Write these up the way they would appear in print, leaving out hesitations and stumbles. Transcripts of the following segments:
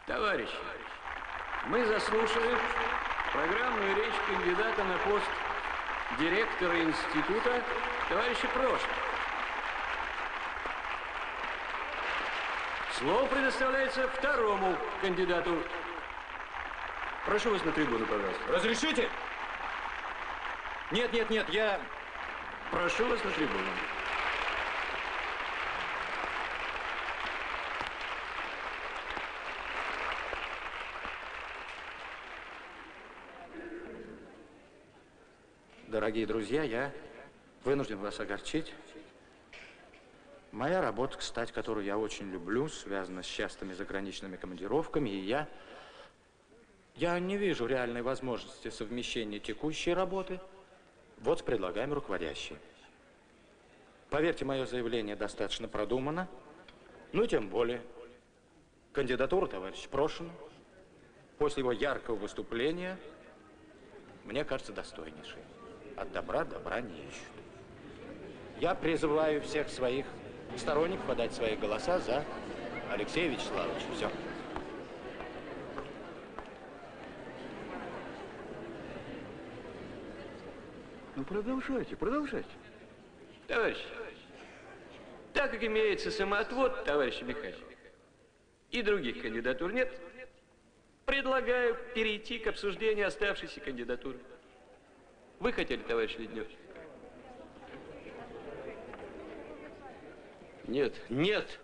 Товарищи, мы заслушали программную речь кандидата на пост директора института товарища Прошина. Слово предоставляется второму кандидату. Прошу вас на трибуну, пожалуйста. Разрешите? Нет, я... Прошу вас на трибуну. Дорогие друзья, я вынужден вас огорчить. Моя работа, кстати, которую я очень люблю, связана с частыми заграничными командировками, и я не вижу реальной возможности совмещения текущей работы вот с предлагаемой руководящей. Поверьте, мое заявление достаточно продумано, ну и тем более кандидатура товарища Прошина после его яркого выступления, мне кажется, достойнейшей. От добра не ищут. Я призываю всех своих сторонников подать свои голоса за Алексея Вячеславовича. Все. Ну, продолжайте. Товарищи, так как имеется самоотвод товарища Михайлова и других кандидатур нет, предлагаю перейти к обсуждению оставшейся кандидатуры. Вы хотели, товарищ Леднев? Нет.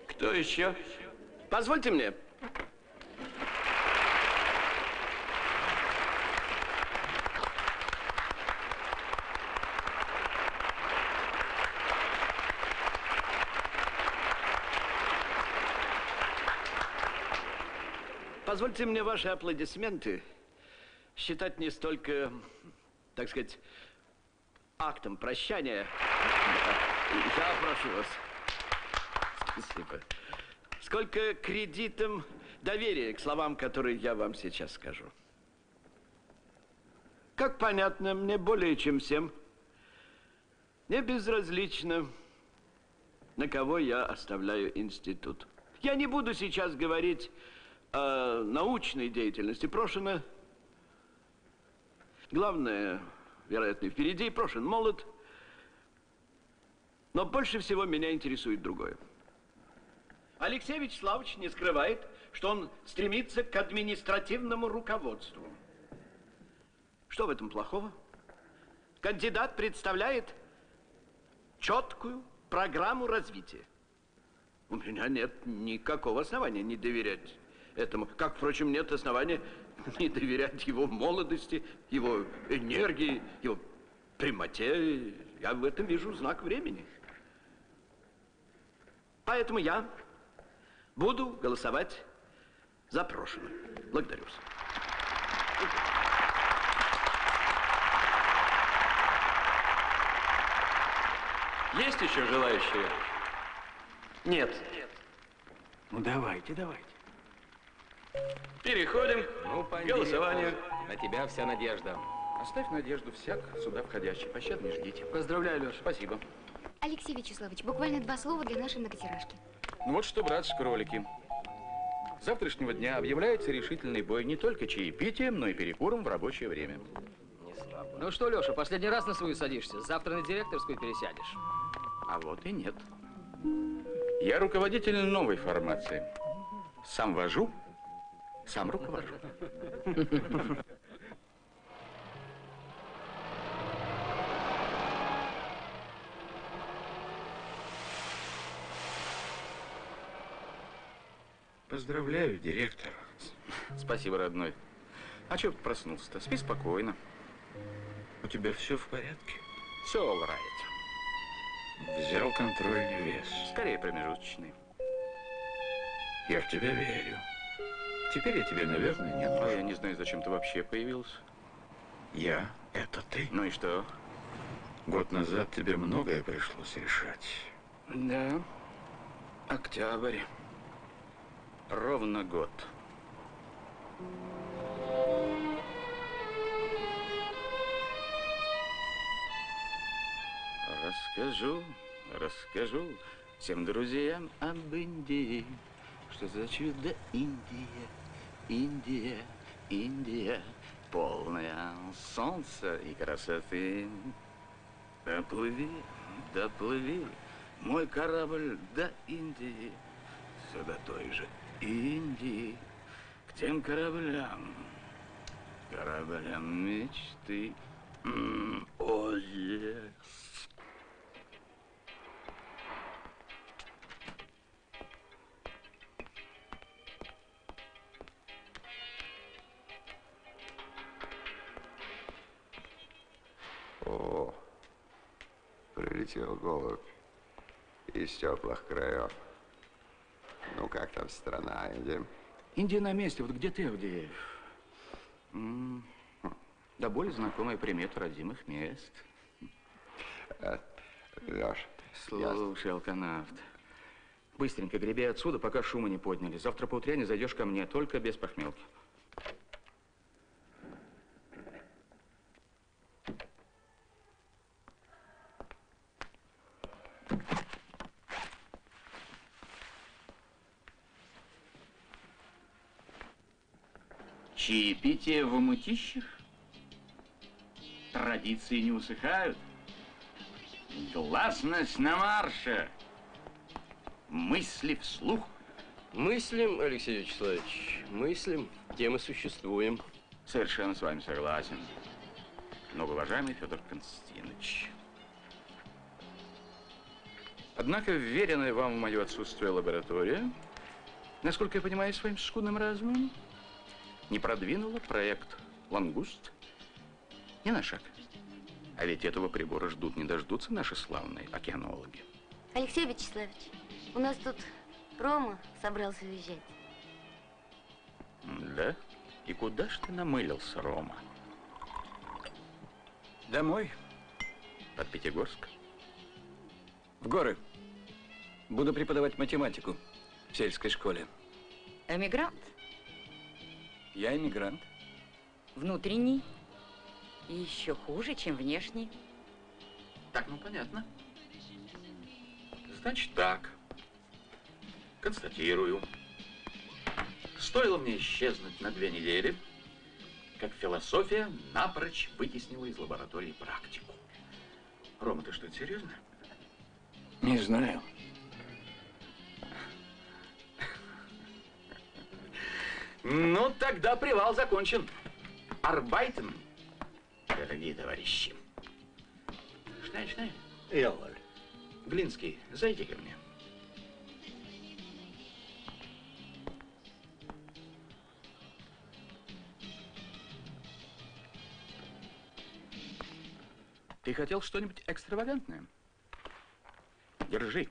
Кто еще? Позвольте мне. Позвольте мне ваши аплодисменты считать не столько, так сказать, актом прощания. Я прошу вас. Спасибо. Сколько кредитом доверия к словам, которые я вам сейчас скажу. Как понятно, мне более чем всем не безразлично, на кого я оставляю институт. Я не буду сейчас говорить о научной деятельности Прошина. Главное, вероятно, впереди. Прошин молод. Но больше всего меня интересует другое. Алексей Вячеславович не скрывает, что он стремится к административному руководству. Что в этом плохого? Кандидат представляет четкую программу развития. У меня нет никакого основания не доверять этому. Как, впрочем, нет основания не доверять его молодости, его энергии, его прямоте. Я в этом вижу знак времени. Поэтому я буду голосовать за Прошина. Благодарю вас. Есть еще желающие? Нет. Ну, давайте. Переходим к голосованию. На тебя вся надежда. Оставь надежду всяк сюда входящий. Пощады не ждите. Поздравляю, Леша. Спасибо. Алексей Вячеславович, буквально 2 слова для нашей многотиражки. Ну вот что, братцы, кролики. С завтрашнего дня объявляется решительный бой не только чаепитием, но и перекуром в рабочее время. Ну что, Леша, последний раз на свою садишься? Завтра на директорскую пересядешь. А вот и нет. Я руководитель новой формации. Сам вожу, сам руковожу. Поздравляю, директор. Спасибо, родной. А чего ты проснулся-то? Спи спокойно. У тебя все в порядке? Все all right. Взял контрольный вес. Скорее промежуточный. Я в тебя верю. Теперь я тебе, наверное, не нужен. А я не знаю, зачем ты вообще появился. Я – это ты. Ну и что? Год назад тебе многое пришлось решать. Да. Октябрь. Ровно год. Расскажу всем друзьям об Индии, что за чудо Индия, Индия, Индия, полная солнца и красоты. Доплыви, доплыви, мой корабль до Индии, все до той же Индии, к тем кораблям, кораблям мечты. О, yes. О, прилетел голубь из теплых краев. Ну, как там страна, Индия? Индия на месте. Вот где ты, Авдеев? Да более знакомая примета родимых мест. Лёш, Слушай, алканавт, быстренько греби отсюда, пока шума не подняли. Завтра поутряне зайдешь ко мне, только без похмелки. Чаепитие в мытищах? Традиции не усыхают. Гласность на марше. Мысли вслух. Мыслим, Алексей Вячеславович, мыслим, тем и существуем. Совершенно с вами согласен. Но, уважаемый Федор Константинович, однако вверенная вам в мое отсутствие лаборатория, насколько я понимаю, своим скудным разумом, не продвинула проект «Лангуст» ни на шаг. А ведь этого прибора ждут не дождутся наши славные океанологи. Алексей Вячеславович, у нас тут Рома собрался уезжать. Да? И куда ж ты намылился, Рома? Домой, Под Пятигорск? в горы. Буду преподавать математику в сельской школе. Эмигрант? Я иммигрант. Внутренний? И еще хуже, чем внешний. Так, ну понятно. Значит так. Констатирую. Стоило мне исчезнуть на 2 недели, как философия напрочь вытеснила из лаборатории практику. Рома, ты что, это серьезно? Не знаю. Ну, тогда привал закончен. Арбайтен, дорогие товарищи. Шнай. Яллаль. Глинский, зайди ко мне. Ты хотел что-нибудь экстравагантное? Держи.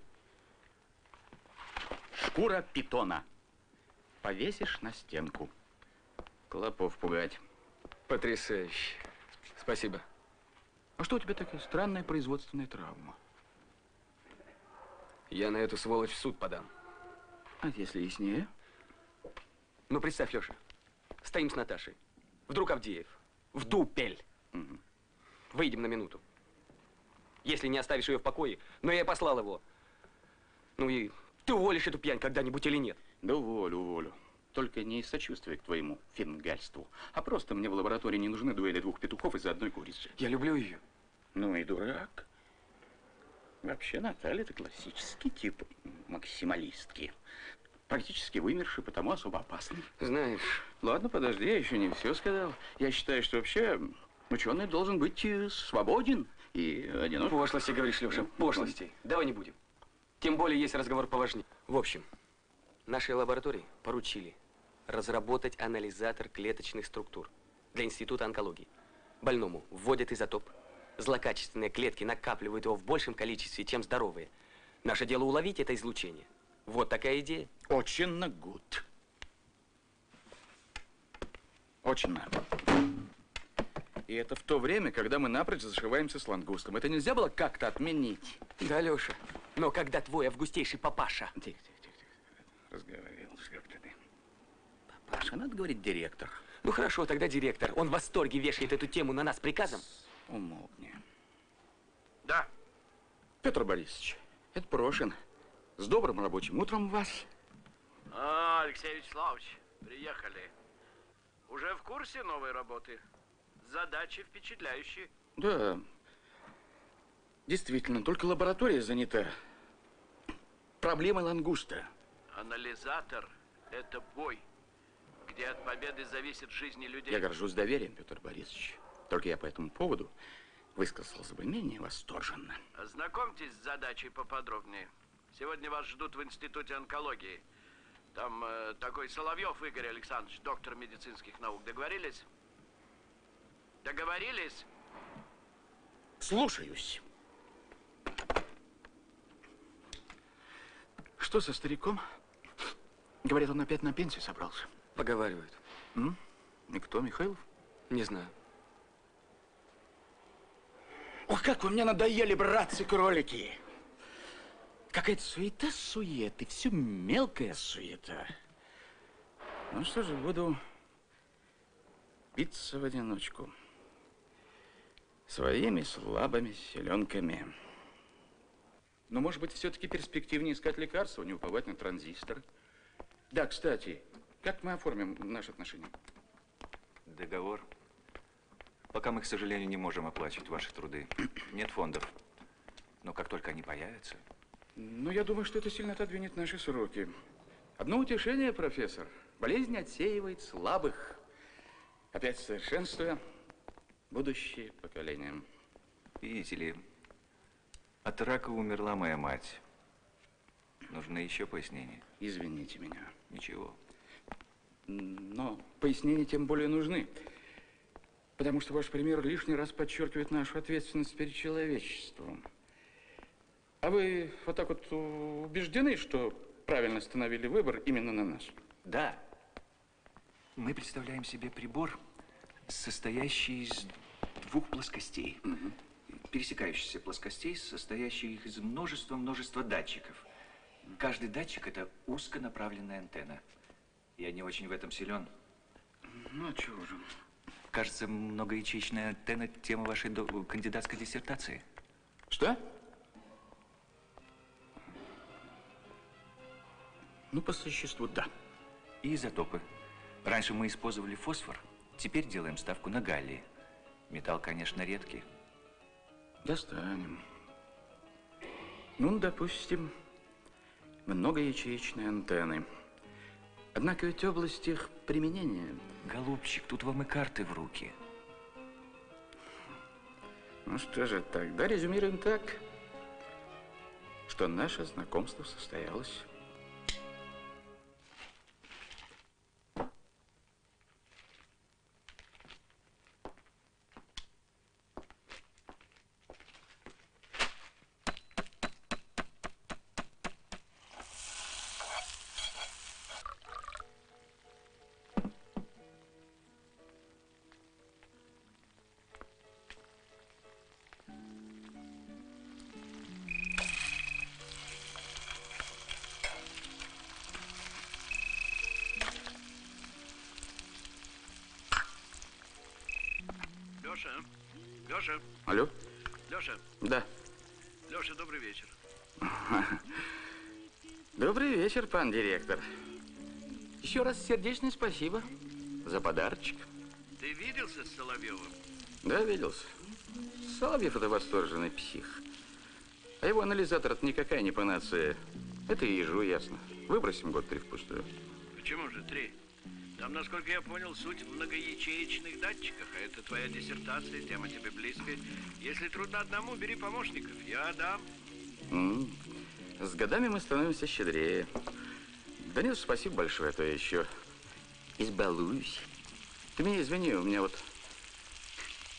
Шкура питона. Повесишь на стенку. Клопов пугать. Потрясающе. Спасибо. А что у тебя такая странная производственная травма? Я на эту сволочь в суд подам. А если яснее? Ну, представь, Леша, стоим с Наташей. Вдруг Авдеев. В дупель. Угу. Выйдем на минуту. Если не оставишь ее в покое, но я послал его. Ну и ты уволишь эту пьянь когда-нибудь или нет? Да уволю. Только не из сочувствия к твоему фингальству, а просто мне в лаборатории не нужны дуэли 2 петухов из-за одной курицы. Я люблю ее. Ну и дурак. Вообще, Наталья, это классический тип максималистки. Практически вымерший, потому особо опасный. Знаешь, Ладно, подожди, я еще не все сказал. Я считаю, что вообще ученый должен быть свободен и одинок. пошлости говоришь, Леша, пошлости. Давай не будем. Тем более есть разговор поважнее. В общем, нашей лаборатории поручили разработать анализатор клеточных структур для Института онкологии. Больному вводят изотоп. Злокачественные клетки накапливают его в большем количестве, чем здоровые. Наше дело уловить это излучение. Вот такая идея. Очень good. Очень надо. И это в то время, когда мы напрочь зашиваемся с лангустом. Это нельзя было как-то отменить? Да, Леша, но когда твой августейший папаша... Тихо. Разговорился как-то ты. Папаша, надо говорить директор. Ну хорошо, тогда директор. Он в восторге вешает эту тему на нас приказом. Умолкни. Да. Петр Борисович, это Прошин. С добрым рабочим утром вас. Алексей Вячеславович, приехали. Уже в курсе новой работы? Задачи впечатляющие. Да, действительно, только лаборатория занята проблемой лангуста. Анализатор – это бой, где от победы зависит жизни людей. Я горжусь доверием, Петр Борисович. Только я по этому поводу высказался бы менее восторженно. Ознакомьтесь с задачей поподробнее. Сегодня вас ждут в Институте онкологии. Там такой Соловьев Игорь Александрович, доктор медицинских наук. Договорились? Договорились? Слушаюсь. Что со стариком? Говорят, он опять на пенсию собрался. Поговаривают. И кто, Михайлов? Не знаю. Ох, как вы мне надоели, братцы-кролики! Какая-то суета-сует, и все мелкая суета. Ну что же, буду биться в одиночку. Своими слабыми селенками. Но, может быть, все-таки перспективнее искать лекарства, не уповать на транзистор. Да, кстати, как мы оформим наши отношения? Договор. Пока мы, к сожалению, не можем оплачивать ваши труды. Нет фондов. Но как только они появятся... Ну, я думаю, что это сильно отодвинет наши сроки. Одно утешение, профессор. Болезнь отсеивает слабых, опять совершенствуя будущее поколение. Видите ли, от рака умерла моя мать. Нужны еще пояснения? Извините меня. Ничего. Но пояснения тем более нужны. Потому что ваш пример лишний раз подчеркивает нашу ответственность перед человечеством. А вы вот так вот убеждены, что правильно остановили выбор именно на нас? Да. Мы представляем себе прибор, состоящий из двух плоскостей. Пересекающихся плоскостей, состоящих из множества датчиков. Каждый датчик – это узконаправленная антенна. Я не очень в этом силен. Ну, а чего же? Кажется, многоячеичная антенна – тема вашей кандидатской диссертации. Что? Ну, по существу, да. И изотопы. Раньше мы использовали фосфор, теперь делаем ставку на галлий. Металл, конечно, редкий. Достанем. Ну, допустим, многоячеичные антенны. Однако ведь область их применения... Голубчик, тут вам и карты в руки. Ну что же, тогда резюмируем так, что наше знакомство состоялось. Леша. Алло? Леша. Да. Леша, добрый вечер. Добрый вечер, пан директор. Еще раз сердечное спасибо за подарочек. Ты виделся с Соловьевым? Да, виделся. Соловьев – это восторженный псих. А его анализатор – это никакая не панацея. Это и ежу ясно. Выбросим год 3 впустую. Почему же 3? Там, насколько я понял, суть в многоячеичных датчиках, а это твоя диссертация, тема тебе близкая. Если трудно одному, бери помощников, я дам. С годами мы становимся щедрее. Да нет, спасибо большое, а то я еще избалуюсь. Ты меня извини, у меня вот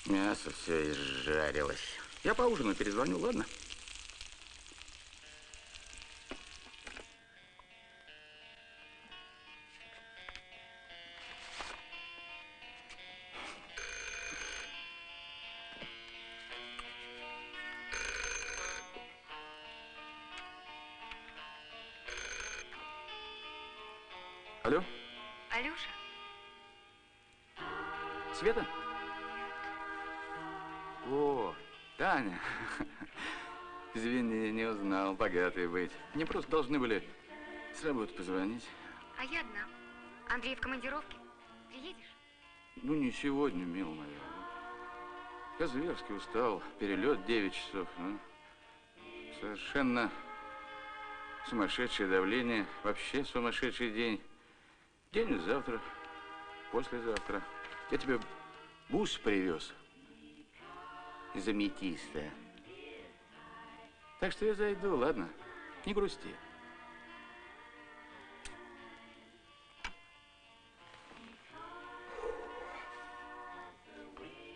мясо все изжарилось. Я поужинаю, перезвоню, ладно? Алло? Алёша? Света? О, Таня. Извини, не узнал, богатый быть. Мне просто должны были с работы позвонить. А я одна. Андрей в командировке. Приедешь? Ну, не сегодня, милая моя. Я зверски устал. Перелет 9 часов. Ну, совершенно сумасшедшее давление. Вообще сумасшедший день. День завтра, послезавтра. Я тебе бус привез из аметиста. Так что я зайду, ладно? Не грусти.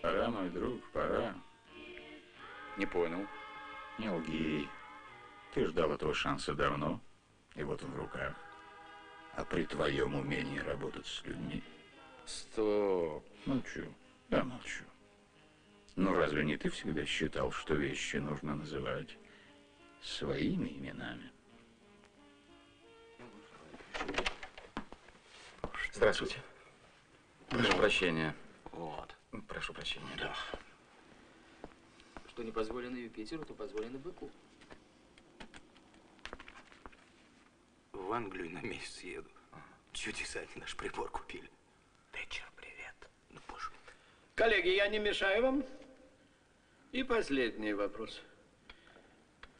Пора, мой друг, пора. Не понял. Не лги. Ты ждал этого шанса давно, и вот он в руках. А при твоем умении работать с людьми... Стоп. Молчу. Я молчу. Ну, разве не ты всегда считал, что вещи нужно называть своими именами? Здравствуйте. Прошу прощения. Вот. Прошу прощения. Да. Что не позволено Юпитеру, то позволено быку. В Англию на месяц еду. Чудеса, они наш прибор купили. Тэтчер, привет. Ну, боже. Коллеги, я не мешаю вам? И последний вопрос.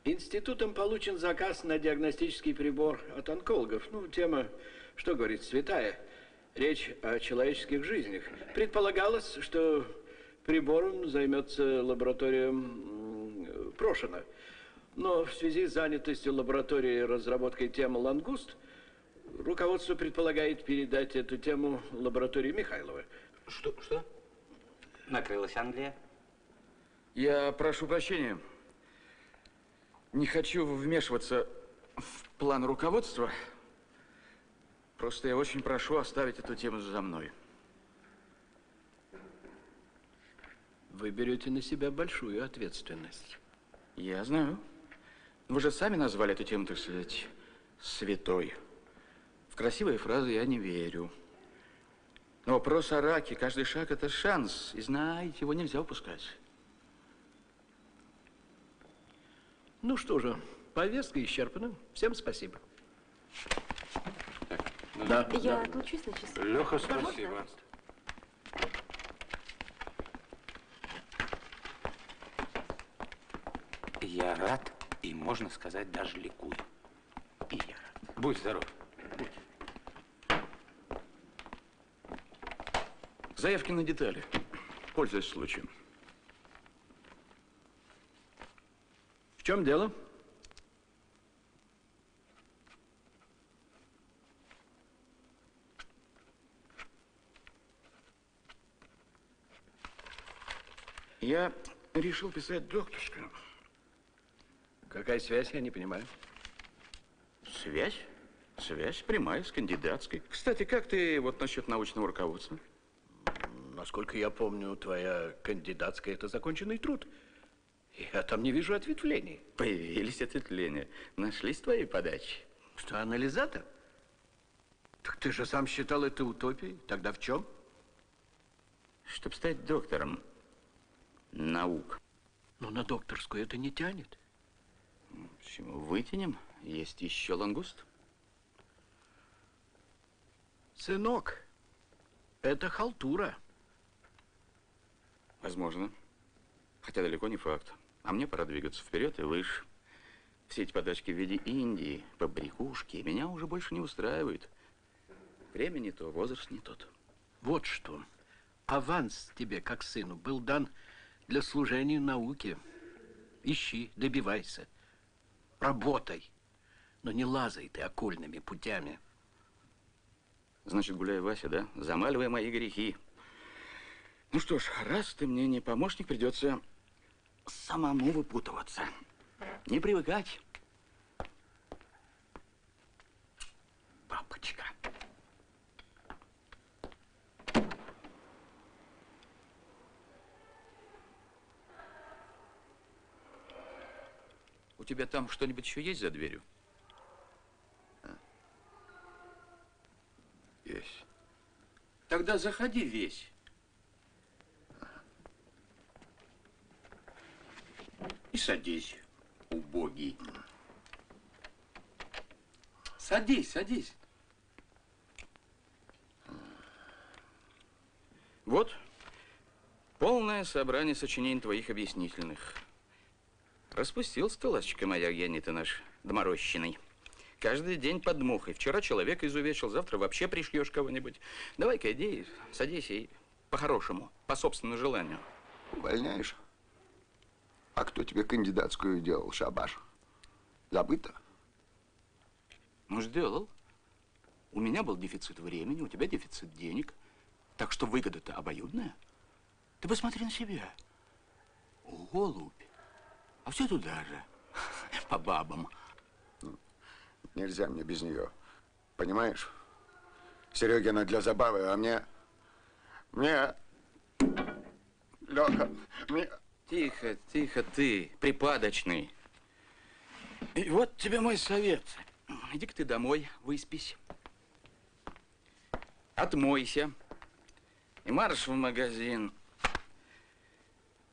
Институтом получен заказ на диагностический прибор от онкологов. Ну, тема, что говорит, святая. Речь о человеческих жизнях. Предполагалось, что прибором займется лаборатория Прошина. Но в связи с занятостью лаборатории разработкой темы «Лангуст», руководство предполагает передать эту тему лаборатории Михайлова. Что? Накрылась Англия? Я прошу прощения. Не хочу вмешиваться в план руководства. Просто я очень прошу оставить эту тему за мной. Вы берете на себя большую ответственность. Я знаю. Вы же сами назвали эту тему, так сказать, святой. В красивые фразы я не верю. Но вопрос о раке, каждый шаг – это шанс. И знаете, его нельзя упускать. Ну что же, повестка исчерпана. Всем спасибо. Да. Я отлучусь на часы. Леха, спасибо. Я рад и, можно сказать, даже ликую. И я рад. Будь здоров. Заявки на детали. Пользуясь случаем. В чем дело? Я решил писать докторскую. Какая связь, я не понимаю. Связь? Связь прямая с кандидатской. Кстати, как ты вот насчет научного руководства? Насколько я помню, твоя кандидатская – это законченный труд. Я там не вижу ответвлений. Появились ответвления. Нашлись твои подачи. Что, анализатор? Так ты же сам считал это утопией. Тогда в чем? Чтобы стать доктором наук. Но на докторскую это не тянет. Почему? Вытянем. Есть еще лангуст. Сынок, это халтура. Возможно. Хотя далеко не факт. А мне пора двигаться вперед и выше. Все эти подачки в виде Индии, побрякушки меня уже больше не устраивают. Время не то, возраст не тот. Вот что. Аванс тебе, как сыну, был дан для служения науке. Ищи, добивайся. Работай. Но не лазай ты окольными путями. Значит, гуляй, Вася, да? Замаливай мои грехи. Ну что ж, раз ты мне не помощник, придется самому выпутываться. Не привыкать. Папочка. У тебя там что-нибудь еще есть за дверью? Есть. Тогда заходи весь. И садись, убогий. Садись, садись. Вот полное собрание сочинений твоих объяснительных. Распустился ты, ласточка моя, гений ты наш доморощенный. Каждый день под мухой. Вчера человека изувечил, завтра вообще пришьешь кого-нибудь. Давай-ка иди, садись и по-хорошему, по собственному желанию. Увольняешь? А кто тебе кандидатскую делал, шабаш? Забыто? Ну, сделал. У меня был дефицит времени, у тебя дефицит денег. Так что выгода-то обоюдная. Ты посмотри на себя. Голубь. А все туда же. По бабам. Нельзя мне без нее. Понимаешь? Серегина для забавы, а мне... Леха, мне... Тихо, тихо ты, припадочный. И вот тебе мой совет. Иди-ка ты домой, выспись. Отмойся. И марш в магазин.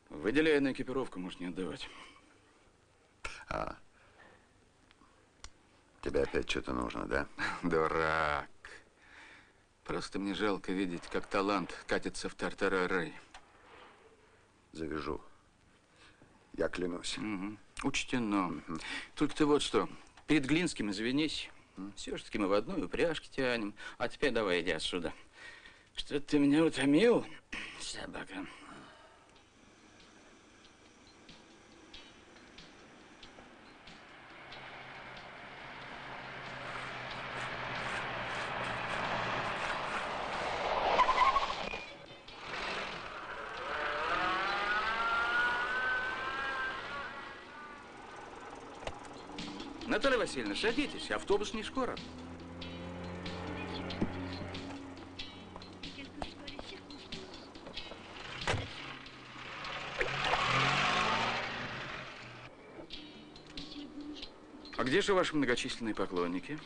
Выделяй на экипировку, можешь не отдавать. А, тебе опять что-то нужно, да? Дурак. Просто мне жалко видеть, как талант катится в тартарары. Завяжу. Я клянусь. Угу. Учтено. Только ты вот что, перед Глинским извинись. Все-таки мы в одной упряжке тянем. А теперь давай иди отсюда. Что ты меня утомил, собака? Наталья Васильевна, садитесь, автобус не скоро. А где же ваши многочисленные поклонники?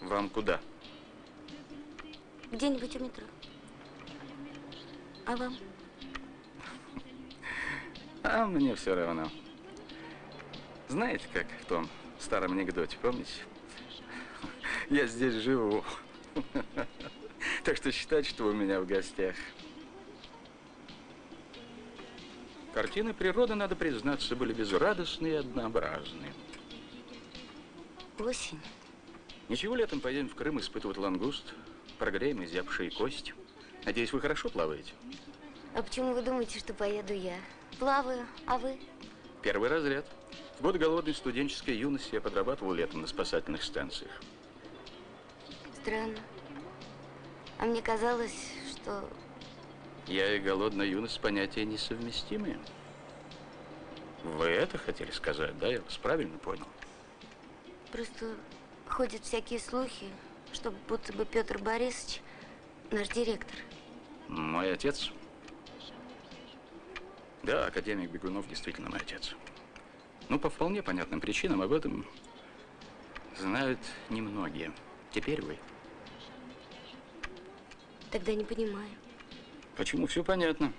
Вам куда? Где-нибудь у метро. А вам? А мне все равно. Знаете, как в том старом анекдоте, помните? Я здесь живу. Так что считайте, что вы у меня в гостях. Картины природы, надо признаться, были безрадостные и однообразные. Осень. Ничего, летом поедем в Крым испытывать лангуст, прогреем изябшие кости. Надеюсь, вы хорошо плаваете? А почему вы думаете, что поеду я? Плаваю, а вы? Первый разряд. В годы голодной студенческой юности я подрабатывал летом на спасательных станциях. Странно. А мне казалось, что... Я и голодная юность понятия несовместимые. Вы это хотели сказать, да? Я вас правильно понял? Просто ходят всякие слухи, что будто бы Петр Борисович наш директор. Мой отец? Да, академик Бегунов действительно мой отец. Ну, по вполне понятным причинам об этом знают немногие. Теперь вы. Тогда не понимаю. Почему? Все понятно.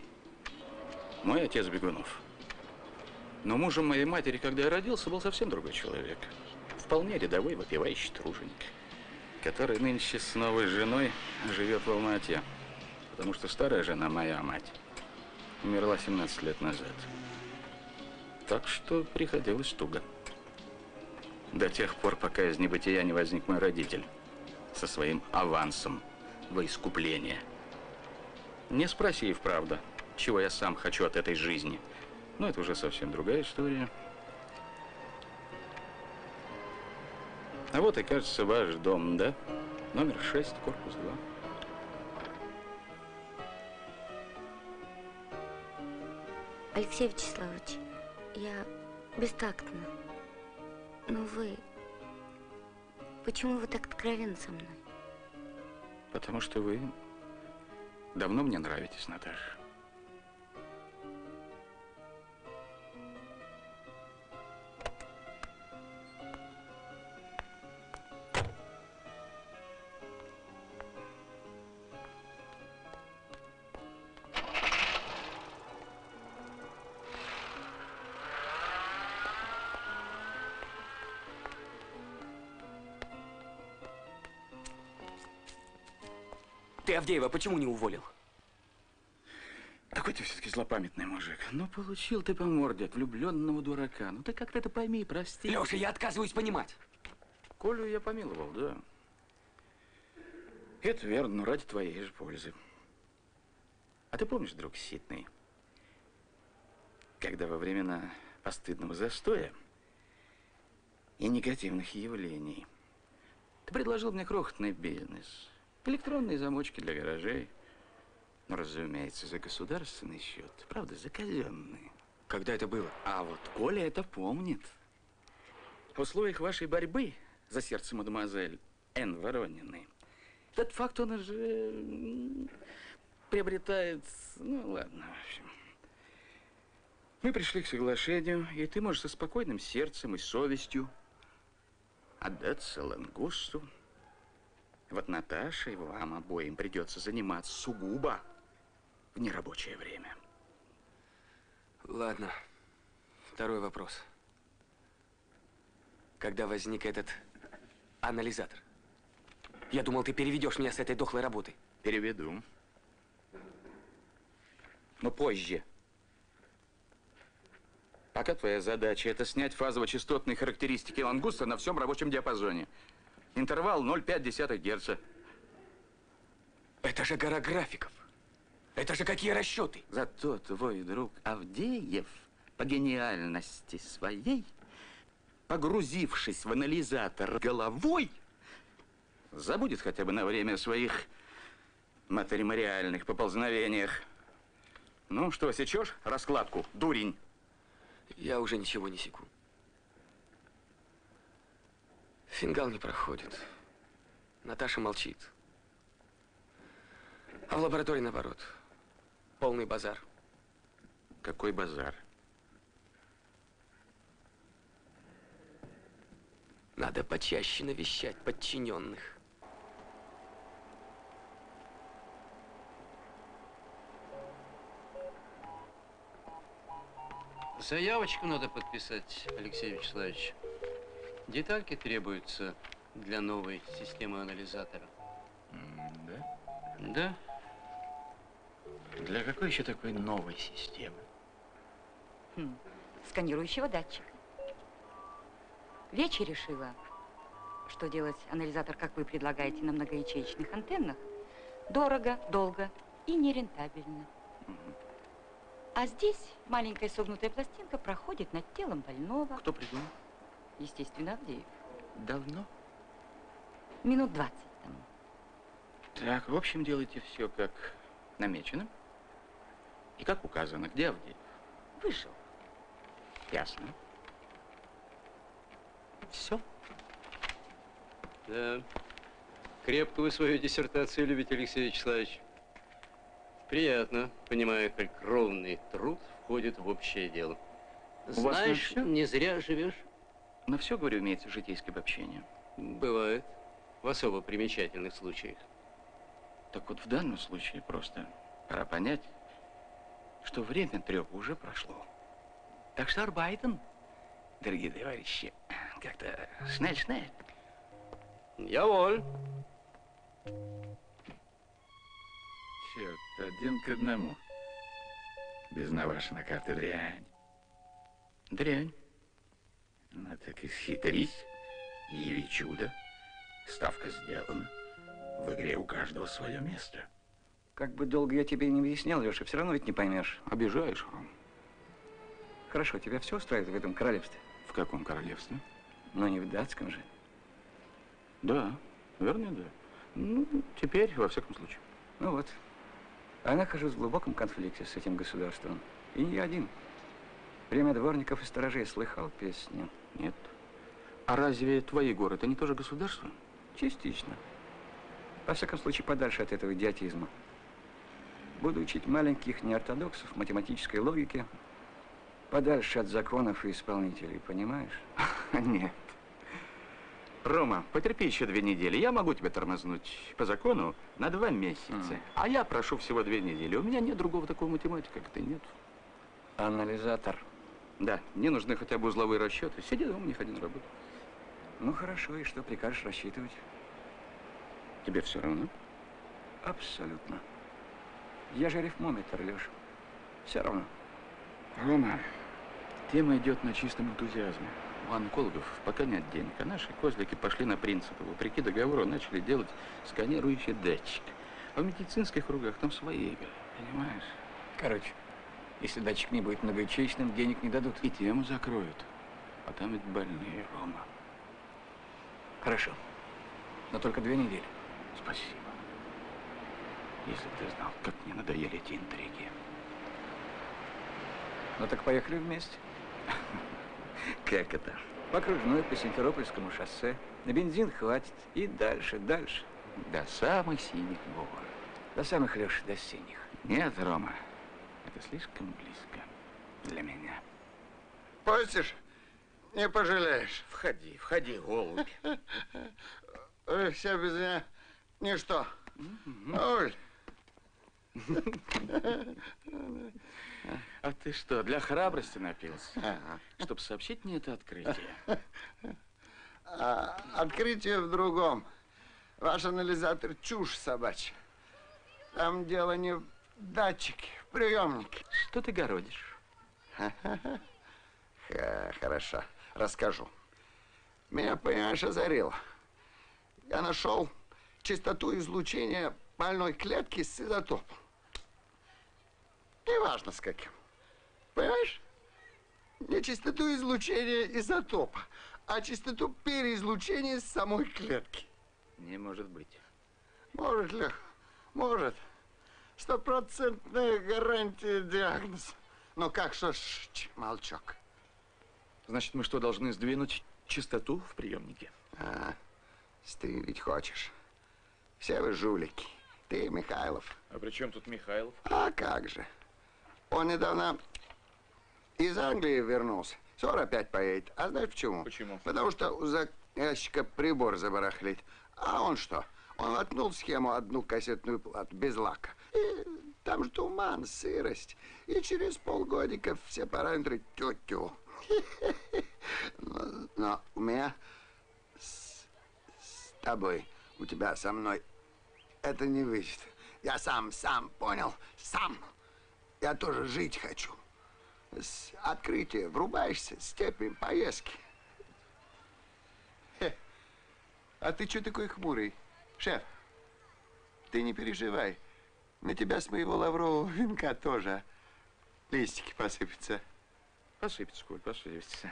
Мой отец Бегунов. Но мужем моей матери, когда я родился, был совсем другой человек. Вполне рядовой, выпивающий труженик, который нынче с новой женой живет в Алма-Ате. Потому что старая жена, моя мать, умерла 17 лет назад. Так что приходилось туго. До тех пор, пока из небытия не возник мой родитель со своим авансом во искупление. Не спросив, правда, чего я сам хочу от этой жизни. Но это уже совсем другая история. А вот и, кажется, ваш дом, да? Номер 6, корпус 2. Алексей Вячеславович, я бестактна. Но вы... Почему вы так откровенны со мной? Потому что вы давно мне нравитесь, Наташа. Ты Авдеева почему не уволил? Какой ты все-таки злопамятный мужик. Ну, получил ты по морде от влюбленного дурака. Ну, ты как-то это пойми, прости. Леша, я отказываюсь понимать. Колю я помиловал, да. Это верно, но ради твоей же пользы. А ты помнишь, друг Ситный, когда во времена постыдного застоя и негативных явлений ты предложил мне крохотный бизнес, электронные замочки для гаражей, ну, разумеется, за государственный счет, правда, за казенный. Когда это было? А вот Коля это помнит. В условиях вашей борьбы за сердце мадемуазель Н. Ворониной этот факт, он уже приобретает... Ну, ладно, в общем. Мы пришли к соглашению, и ты можешь со спокойным сердцем и совестью отдаться Лангусту. Вот Наташе и вам обоим придется заниматься сугубо в нерабочее время. Ладно. Второй вопрос. Когда возник этот анализатор? Я думал, ты переведешь меня с этой дохлой работы. Переведу. Но позже. Пока твоя задача – это снять фазово-частотные характеристики лангуста на всем рабочем диапазоне. Интервал 0,5 Гц. Это же гора графиков. Это же какие расчеты? Зато твой друг Авдеев по гениальности своей, погрузившись в анализатор головой, забудет хотя бы на время о своих матримориальных поползновениях. Ну что, сечешь раскладку, дурень? Я уже ничего не секу. Фингал не проходит. Наташа молчит. А в лаборатории наоборот. Полный базар. Какой базар? Надо почаще навещать подчиненных. Заявочку надо подписать, Алексей Вячеславович. Детальки требуются для новой системы анализатора. Да? Да. Для какой еще такой новой системы? Сканирующего датчика. Вече решила, что делать анализатор, как вы предлагаете, на многоячеечных антеннах, дорого, долго и нерентабельно. А здесь маленькая согнутая пластинка проходит над телом больного. Кто придумал? Естественно, Авдеев. Давно? Минут 20 тому. Так, в общем, делайте все как намечено и как указано. Где Авдеев? Вышел. Ясно. Все? Да. Крепко вы свою диссертацию любите, Алексей Вячеславович. Приятно, понимая, как ровный труд входит в общее дело. Знаешь, не зря живешь. На все, говорю, имеется житейское обобщение. Бывает. В особо примечательных случаях. Так вот, в данном случае просто пора понять, что время трёпа уже прошло. Так что арбайтен, дорогие товарищи, как-то шнель-шнель. Яволь. Черт, 1 к 1. Без Навашина карты дрянь. Дрянь. Ну так исхитрись, яви чудо. Ставка сделана. В игре у каждого свое место. Как бы долго я тебе не объяснял, Леша, все равно ведь не поймешь. Обижаешь, Ром. Хорошо, тебя все устраивает в этом королевстве? В каком королевстве? Но не в датском же. Да, верно, да. Ну, теперь, во всяком случае. Ну вот. А я нахожусь в глубоком конфликте с этим государством. И не один. Время дворников и сторожей слыхал песню? Нет. А разве твои горы, это не тоже государство? Частично. Во всяком случае, подальше от этого идиотизма. Буду учить маленьких неортодоксов математической логике, подальше от законов и исполнителей, понимаешь? Нет. Рома, потерпи еще 2 недели. Я могу тебя тормознуть по закону на 2 месяца. А я прошу всего 2 недели. У меня нет другого такого математика, как ты, нет. Анализатор. Да, мне нужны хотя бы узловые расчеты. Сиди дома, не ходи на работу. Ну хорошо, и что прикажешь рассчитывать? Тебе все равно? Абсолютно. Я же арифмометр, Леша. Все равно. Рома, тема идет на чистом энтузиазме. У онкологов пока нет денег, а наши козлики пошли на принципы. Вопреки договору начали делать сканирующий датчик. А в медицинских кругах там свои игры, понимаешь? Короче, если датчик не будет многоячеечным, денег не дадут. И тему закроют. А там ведь больные, Рома. Хорошо. Но только 2 недели. Спасибо. Если бы ты знал, как мне надоели эти интриги. Ну так поехали вместе. Как это? По окружной, по Симферопольскому шоссе. На бензин хватит. И дальше, дальше. До самых синих гор. До самых, Леша, до синих. Нет, Рома, это слишком близко для меня. Пустишь? Не пожалеешь. Входи, входи, голубь. Вы все без меня ничто. Оль. А ты что, для храбрости напился? Чтобы сообщить мне это открытие? Открытие в другом. Ваш анализатор чушь собачья. Там дело не в датчике, в приемнике. Что ты городишь? Хорошо, расскажу. Меня, понимаешь, озарило. Я нашел частоту излучения больной клетки с изотопом. Неважно с каким. Понимаешь? Не частоту излучения изотопа, а частоту переизлучения самой клетки. Не может быть. Может, Лех, может. 100% гарантия диагноза. Но как же молчок? Значит, мы что, должны сдвинуть частоту в приемнике? Стырить хочешь. Все вы жулики. Ты и Михайлов. А при чем тут Михайлов? А как же. Он недавно из Англии вернулся. Скоро опять поедет. А знаешь почему? Почему? Потому что у заказчика прибор забарахлит. А он что? Он воткнул в схему одну кассетную плату без лака. И там же туман, сырость. И через полгодика все параметры тю-тю. Но у меня с тобой, у тебя со мной это не выйдет. Я сам понял, сам. Я тоже жить хочу. С открытия врубаешься, степень поездки. А ты что такой хмурый? Шеф, ты не переживай. На тебя с моего лаврового венка тоже листики посыпятся. Посыпется, Коль, посыпется.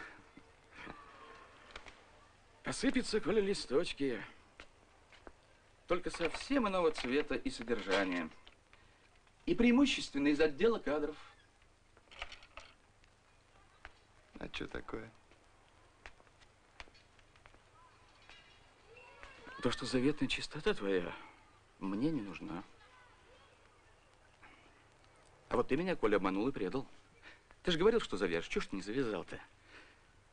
Посыпятся, Коля, листочки. Только совсем иного цвета и содержания. И преимущественно из отдела кадров. А что такое? То, что заветная чистота твоя мне не нужна. А вот ты меня, Коля, обманул и предал. Ты же говорил, что завяжешь. Чего ж ты не завязал-то?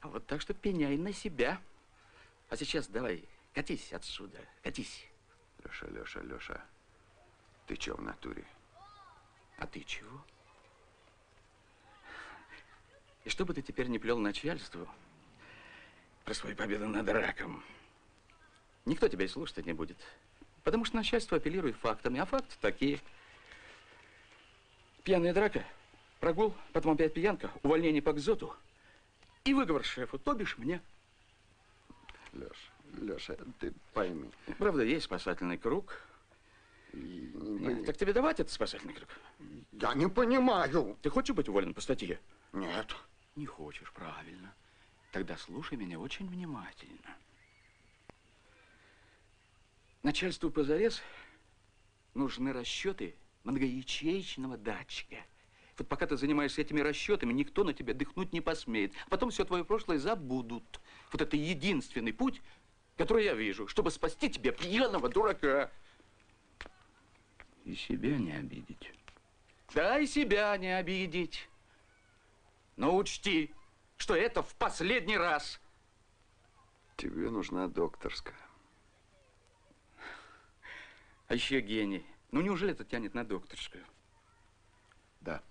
А вот так что пеняй на себя. А сейчас давай, катись отсюда, катись. Леша, ты чё в натуре? А ты чего? И что бы ты теперь не плел начальству про свою победу над раком, никто тебя и слушать не будет. Потому что начальство апеллирует фактами, а факты такие. Пьяная драка, прогул, потом опять пьянка, увольнение по кзоту и выговор шефу, то бишь мне. Леша, ты пойми. Правда, есть спасательный круг. Нет, так тебе давать этот спасательный круг? Я не понимаю. Ты хочешь быть уволен по статье? Нет. Не хочешь, правильно. Тогда слушай меня очень внимательно. Начальству позарез нужны расчеты многоячеечного датчика. Вот пока ты занимаешься этими расчетами, никто на тебя дыхнуть не посмеет. Потом все твое прошлое забудут. Вот это единственный путь, который я вижу, чтобы спасти тебя, пьяного дурака. И себя не обидеть. Да, и себя не обидеть. Но учти, что это в последний раз. Тебе нужна докторская. А еще гений. Ну, неужели это тянет на докторскую? Да.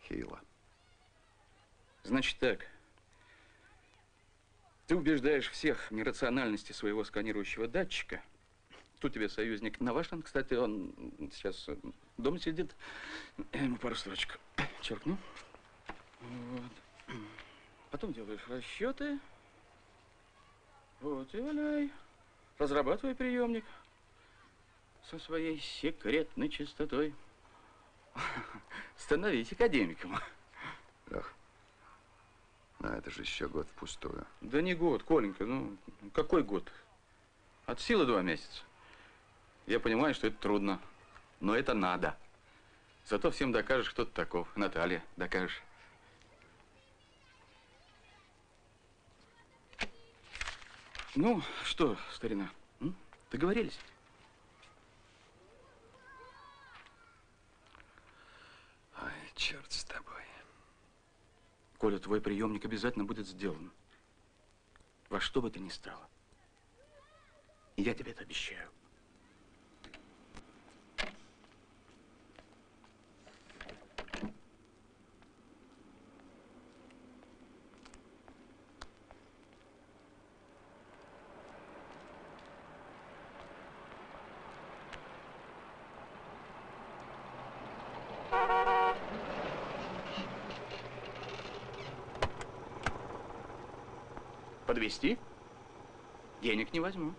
Хило. Значит так. Ты убеждаешь всех в нерациональности своего сканирующего датчика. Тут тебе союзник Навашин. Кстати, он сейчас дома сидит. Я ему пару строчек черкну. Вот. Потом делаешь расчеты. Вот, и валяй. Разрабатывай приемник со своей секретной чистотой. Становись академиком. Лех, ну это же еще год впустую. Да не год, Коленька, ну какой год? От силы 2 месяца. Я понимаю, что это трудно, но это надо. Зато всем докажешь, кто ты таков. Наталья, докажешь. Ну, что, старина, договорились? Ой, черт с тобой. Коля, твой приемник обязательно будет сделан. Во что бы то ни стало. Я тебе это обещаю. Подвезти? Денег не возьму.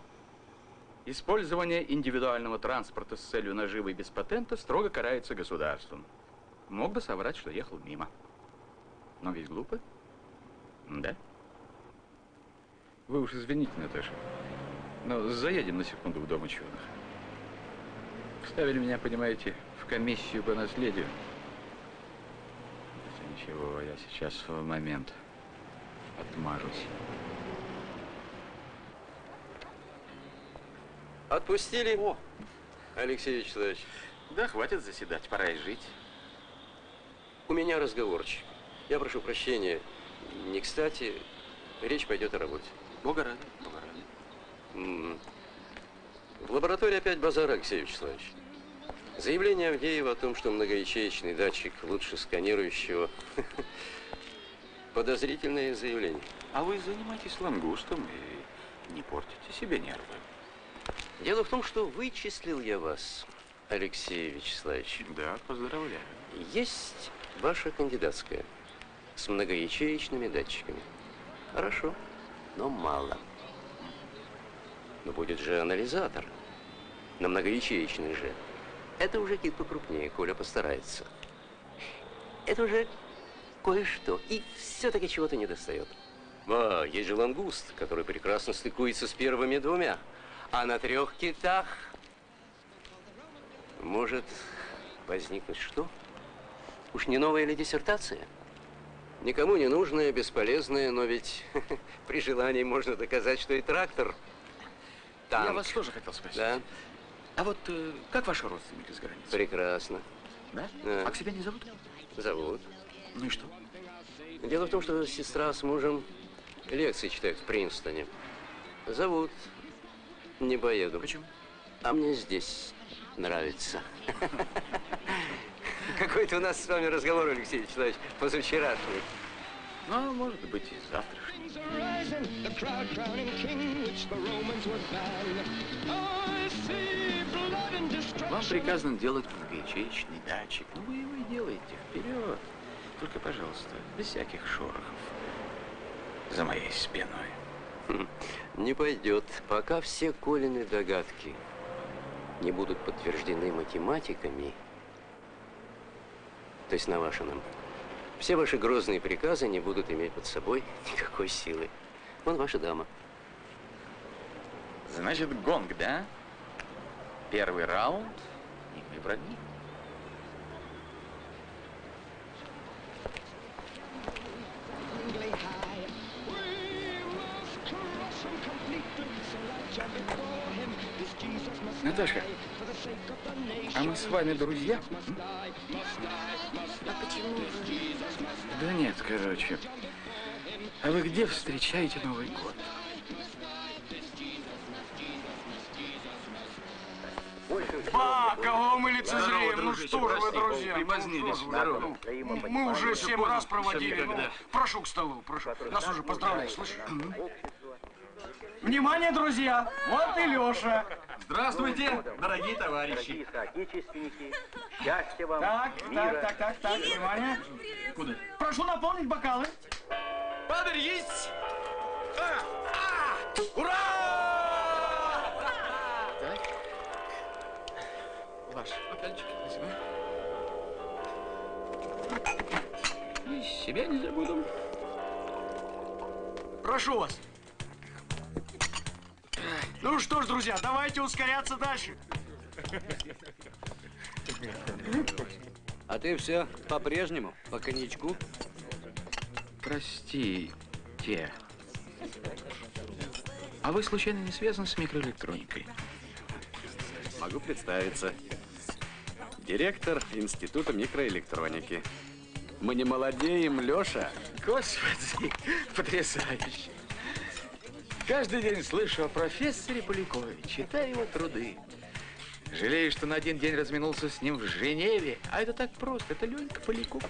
Использование индивидуального транспорта с целью наживы без патента строго карается государством. Мог бы соврать, что ехал мимо. Но ведь глупо? Да? Вы уж извините, Наташа, но заедем на секунду в Дом ученых. Вставили меня, понимаете, в комиссию по наследию. Это ничего, я сейчас в момент отмажусь. Отпустили? О, Алексей Вячеславович. Да, хватит заседать, пора и жить. У меня разговорчик. Я прошу прощения. Не кстати, речь пойдет о работе. Бога ради, Бога ради. В лаборатории опять базар, Алексей Вячеславович. Заявление Авдеева о том, что многоячеечный датчик лучше сканирующего. Подозрительное заявление. А вы занимайтесь лангустом и не портите себе нервы. Дело в том, что вычислил я вас, Алексей Вячеславович. Да, поздравляю. Есть ваша кандидатская с многоячеечными датчиками. Хорошо, но мало. Но будет же анализатор на многоячеечный же. Это уже кит покрупнее, Коля постарается. Это уже кое-что. И все-таки чего-то недостает. Есть же лангуст, который прекрасно стыкуется с первыми 2. А на 3 китах может возникнуть что? Уж не новая ли диссертация? Никому не нужная, бесполезная, но ведь при желании можно доказать, что и трактор. Танк. Я вас тоже хотел спросить. Да? А вот как ваши родственники с границы? Прекрасно. Да? Да. А к себе не зовут? Зовут. Ну и что? Дело в том, что сестра с мужем лекции читают в Принстоне. Зовут. Не поеду. Почему? А мне здесь нравится. Какой-то у нас с вами разговор, Алексей Вячеславович, позавчерашний. Ну, может быть, и завтрашний. Вам приказано делать многоячеечный датчик. Ну, вы его и делаете. Вперед. Только, пожалуйста, без всяких шорохов. За моей спиной. Не пойдет. Пока все Колины догадки не будут подтверждены математиками, то есть Навашиным, все ваши грозные приказы не будут иметь под собой никакой силы. Вон ваша дама. Значит, гонг, да? Первый раунд, и мы враги. Наташа, а мы с вами друзья? А почему вы? Да нет, короче. А вы где встречаете Новый год? Ба, кого мы лицезреем? Ну что же вы, друзья? Припозднились. Здорово. Мы уже 7 раз проводили. Ну, прошу к столу, прошу. Нас уже поздравляют, слышишь? Внимание, друзья! Вот и Леша. Здравствуйте, дорогие товарищи. Дорогие соотечественники, счастья вам, Так, мира. так, внимание. Куда? Прошу наполнить бокалы. Падаль есть! Ура! Так. Ваш бокальчик, спасибо. И себя не забуду. Прошу вас. Ну что ж, друзья, давайте ускоряться дальше. А ты все по-прежнему, по коньячку? Простите. А вы случайно не связаны с микроэлектроникой? Могу представиться. Директор Института микроэлектроники. Мы не молодеем, Леша. Господи, потрясающе. Каждый день слышу о профессоре Полякове, читаю его труды. Жалею, что на один день разминулся с ним в Женеве. А это так просто, это Ленька Поляков.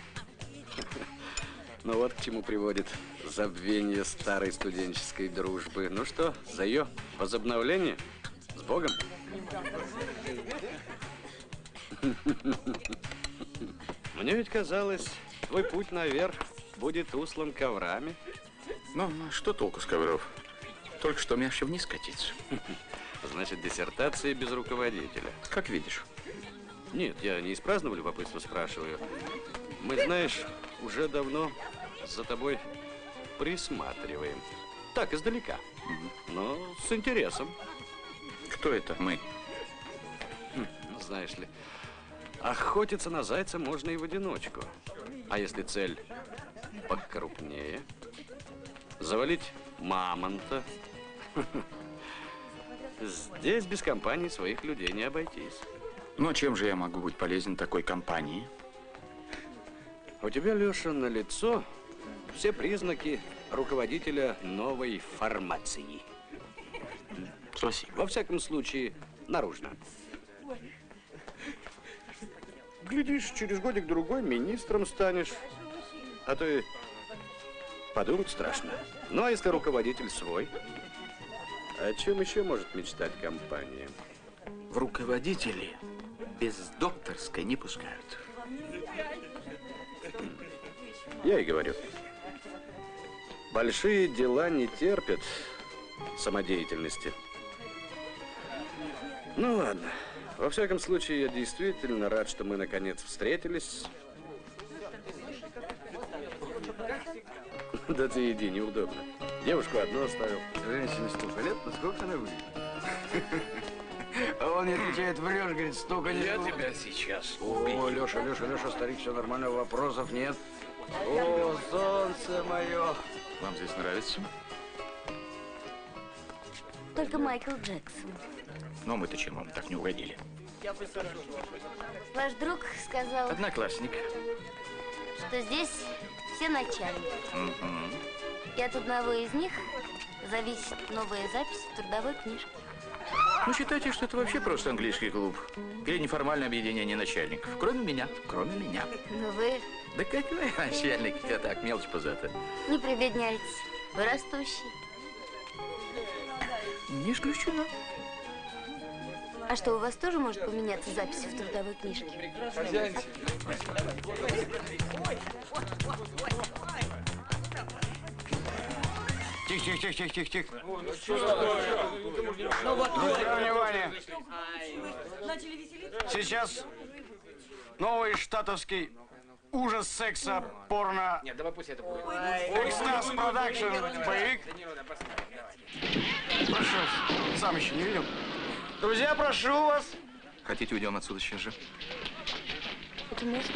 Ну вот к чему приводит забвение старой студенческой дружбы. Ну что, за ее возобновление? С Богом? Мне ведь казалось, твой путь наверх будет услан коврами. Ну, что толку с ковров? Только что мне еще вниз катиться. Значит, диссертация без руководителя. Как видишь. Нет, я не из праздного любопытства спрашиваю. Мы, знаешь, уже давно за тобой присматриваем. Так, издалека. Но с интересом. Кто это мы? Знаешь ли, охотиться на зайца можно и в одиночку. А если цель покрупнее? Завалить мамонта? Здесь без компании своих людей не обойтись. Ну, чем же я могу быть полезен такой компании? У тебя, Леша, на лицо все признаки руководителя новой формации. Спасибо. Во всяком случае, наружно. Глядишь, через годик-другой министром станешь. А то и подумать страшно. Ну, а если руководитель свой? О чем еще может мечтать компания? В руководители без докторской не пускают. Я и говорю. Большие дела не терпят самодеятельности. Ну ладно. Во всяком случае, я действительно рад, что мы наконец встретились. Да ты иди, неудобно. Девушку одну оставил. Женщине столько лет, насколько она выглядит? А он не отвечает, врешь, говорит, столько не Я было. тебя сейчас О, Леша, старик, все нормально, вопросов нет. О, солнце мое. Вам здесь нравится? Только Майкл Джексон. Но мы-то чем вам так не угодили? Ваш друг сказал, Одноклассник. что здесь все начальники. Мгм. И от одного из них зависит новая запись в трудовой книжке. Ну, считайте, что это вообще просто английский клуб. Или неформальное объединение начальников. Кроме меня. Кроме меня. Но вы Да какой начальник? Я так, мелочь пузатая. не прибедняйтесь. Вы растущий. Не исключено. А что, у вас тоже может поменяться запись в трудовой книжке? Тихо. Друзья, внимание. Сейчас новый штатовский ужас секса, порно. Нет, давай пусть это будет. Экстаз продакшн, боевик. Прошу, сам еще не видел. Друзья, прошу вас. Хотите, уйдем отсюда сейчас же? Это можно?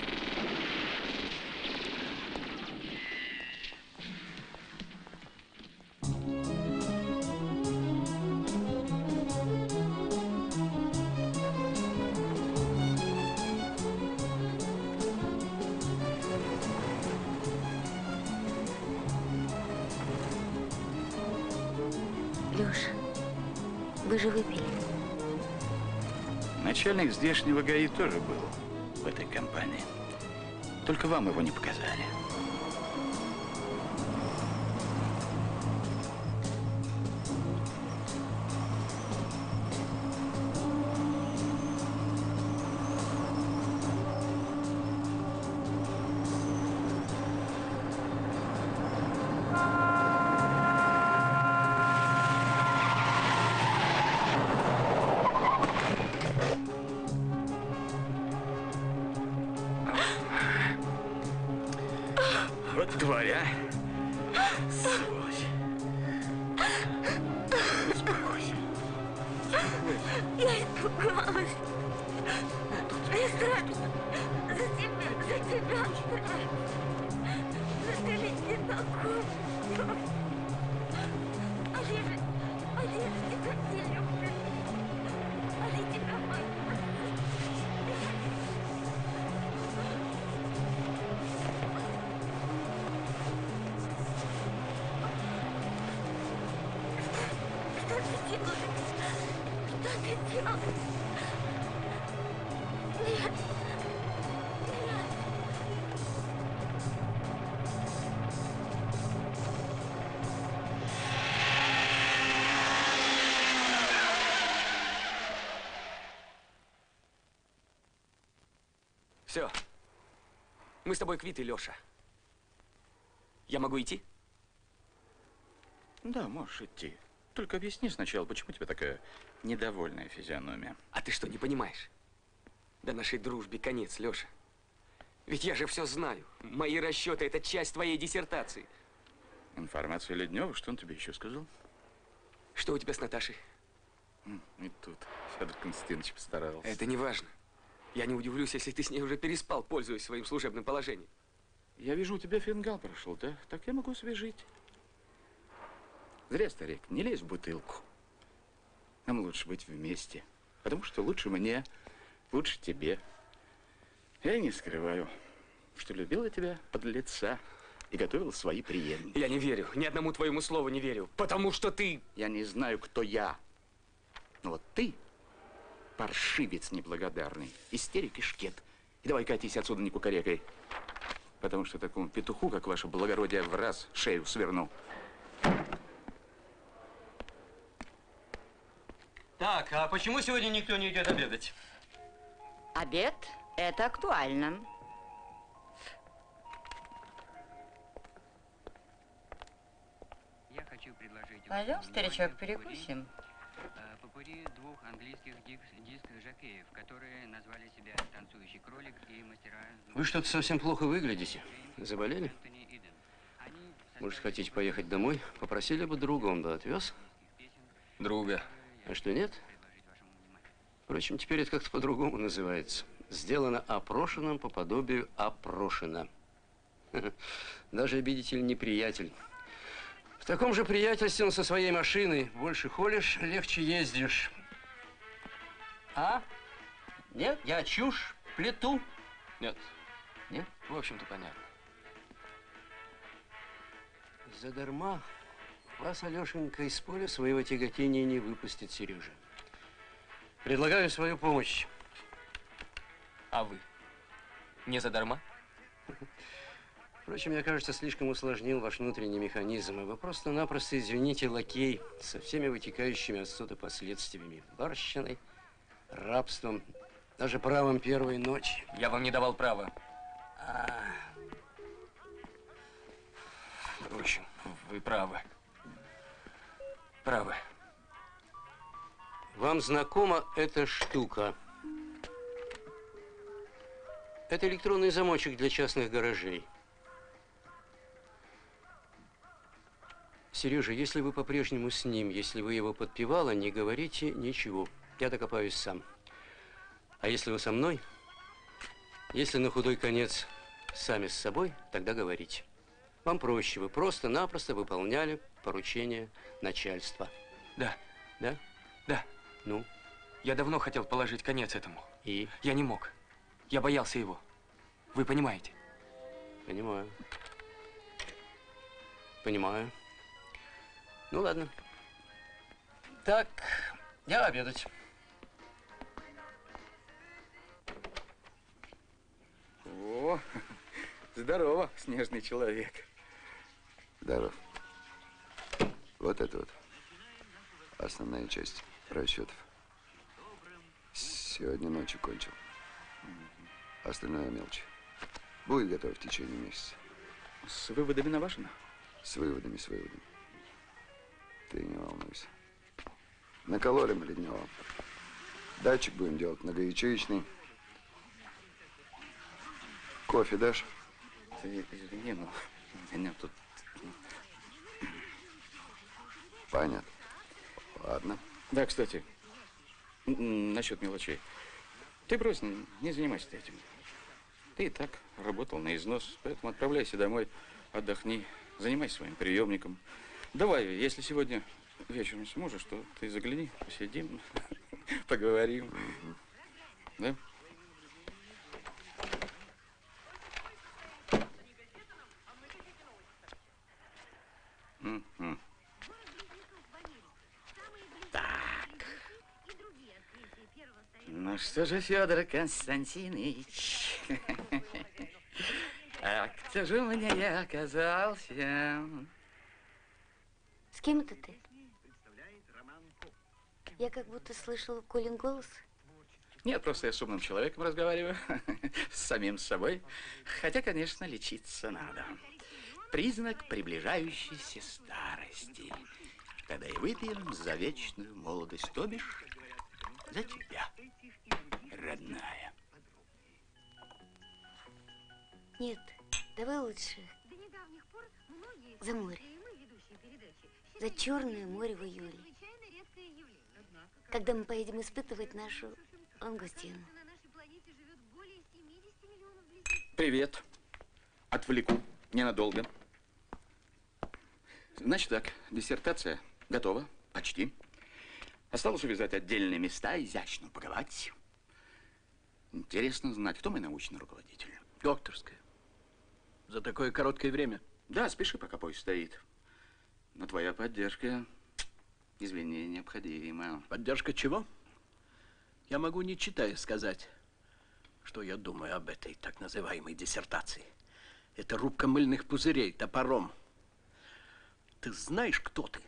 Леша, вы же выпили. Начальник здешнего ГАИ тоже был в этой компании. Только вам его не показали. Я стараюсь. За тебя стараюсь. Застрелить не могу. Али, я тебя не люблю. Али, тебя мой. Что ты делаешь? Что ты делаешь? Нет. Все. Мы с тобой квиты, Леша. Я могу идти? Да, можешь идти. Только объясни сначала, почему у тебя такая недовольная физиономия. А ты что, не понимаешь? Да нашей дружбе конец, Леша. Ведь я же все знаю. Мои расчеты – это часть твоей диссертации. Информация Леднева, что он тебе еще сказал? Что у тебя с Наташей? И тут Федор Константинович постарался. Это не важно. Я не удивлюсь, если ты с ней уже переспал, пользуясь своим служебным положением. Я вижу, у тебя фингал прошел, да? Так я могу себе жить. Зря, старик, не лезь в бутылку. Нам лучше быть вместе. Потому что лучше мне, лучше тебе. Я не скрываю, что любил я тебя подлеца и готовил свои преемники. Я не верю, ни одному твоему слову не верю, потому что ты... Я не знаю, кто я. Но вот ты паршивец неблагодарный, истерик и шкет. И давай катись отсюда не кукарекай. Потому что такому петуху, как ваше благородие, в раз шею сверну. Так, а почему сегодня никто не идет обедать? Обед – это актуально. Я хочу предложить... Пойдем, старичок, перекусим. Попури двух английских диск-жокеев, которые назвали себя «Танцующий кролик» и «Мастера...» Вы что-то совсем плохо выглядите. Заболели? Может, хотите поехать домой? Попросили бы друга, он бы отвез. Друга. А что, нет? Впрочем, теперь это как-то по-другому называется. Сделано опрошенным по подобию опрошено. Даже, видите ли, не приятель. В таком же приятельстве он со своей машиной. Больше холишь, легче ездишь. А? Нет, я чушь плету. Нет. Нет? В общем-то, понятно. Задарма вас, Алешенька, из поля своего тяготения не выпустит Сережа. Предлагаю свою помощь. А вы? Не задарма? Впрочем, я, кажется, слишком усложнил ваш внутренний механизм, и вы просто-напросто, извините, лакей со всеми вытекающими отсюда последствиями. Барщиной, рабством, даже правом первой ночи. Я вам не давал права. Впрочем, вы правы. Правы. Вам знакома эта штука? Это электронный замочек для частных гаражей. Сережа, если вы по-прежнему с ним, если вы его подпевала, не говорите ничего. Я докопаюсь сам. А если вы со мной, если на худой конец сами с собой, тогда говорите. Вам проще, вы просто-напросто выполняли поручение начальства. Да. Да? Да. Ну? Я давно хотел положить конец этому. И? Я не мог. Я боялся его. Вы понимаете? Понимаю. Понимаю. Ну, ладно. Так, я обедать. О, здорово, снежный человек. Здоров. Вот это вот основная часть расчетов. Сегодня ночью кончил. Остальное мелочь. Будет готов в течение месяца. С выводами Навашино? С выводами, с выводами. Ты не волнуйся. Накололим Леднева. Датчик будем делать многоячеечный. Кофе дашь? Ты извини, но меня тут... Понятно. Ладно. Да, кстати, Насчет мелочей. Ты брось, не занимайся этим. Ты и так работал на износ, поэтому отправляйся домой, отдохни, занимайся своим приемником. Давай, если сегодня вечером сможешь, то ты загляни, посидим, поговорим. Да? Так. Ну что же, Федор Константинович, а кто же у меня я оказался? С кем это ты? Я как будто слышала Колин голос. Нет, просто я с умным человеком разговариваю, с самим собой. Хотя, конечно, лечиться надо. Признак приближающейся старости. Тогда и выпьем за вечную молодость, то бишь за тебя, родная. Нет, давай лучше за море. За Черное море в июле. Когда мы поедем испытывать нашу лангустину. Привет. Отвлеку ненадолго. Значит так, диссертация готова, почти. Осталось увязать отдельные места, изящно упаковать. Интересно знать, кто мой научный руководитель. Докторская. За такое короткое время. Да, спеши, пока поезд стоит. Но твоя поддержка, извини, необходима. Поддержка чего? Я могу, не читая, сказать, что я думаю об этой так называемой диссертации. Это рубка мыльных пузырей топором. Ты знаешь, кто ты?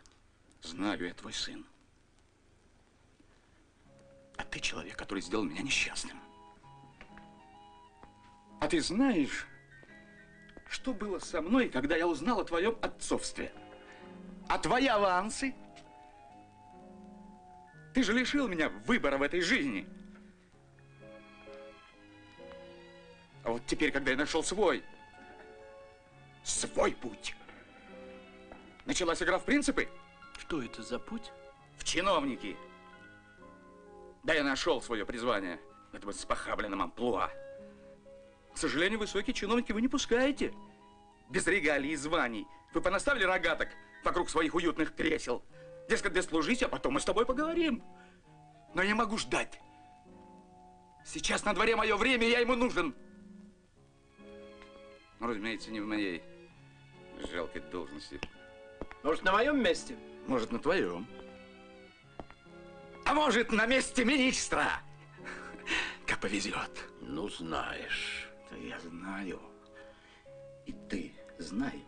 Знаю, я твой сын. А ты человек, который сделал меня несчастным. А ты знаешь, что было со мной, когда я узнал о твоем отцовстве? А твои авансы? Ты же лишил меня выбора в этой жизни. А вот теперь, когда я нашел свой путь, началась игра в принципы. Что это за путь? В чиновники. Да, я нашел свое призвание. Это вот с похабленным амплуа. К сожалению, высокие чиновники вы не пускаете. Без регалий и званий. Вы понаставили рогаток вокруг своих уютных кресел. Дескать, дослужись, а потом мы с тобой поговорим. Но я не могу ждать. Сейчас на дворе мое время, я ему нужен. Ну, разумеется, не в моей жалкой должности. Может, на моем месте? Может, на твоем. А может, на месте министра. Как повезет. Ну, знаешь. Да я знаю. И ты знай.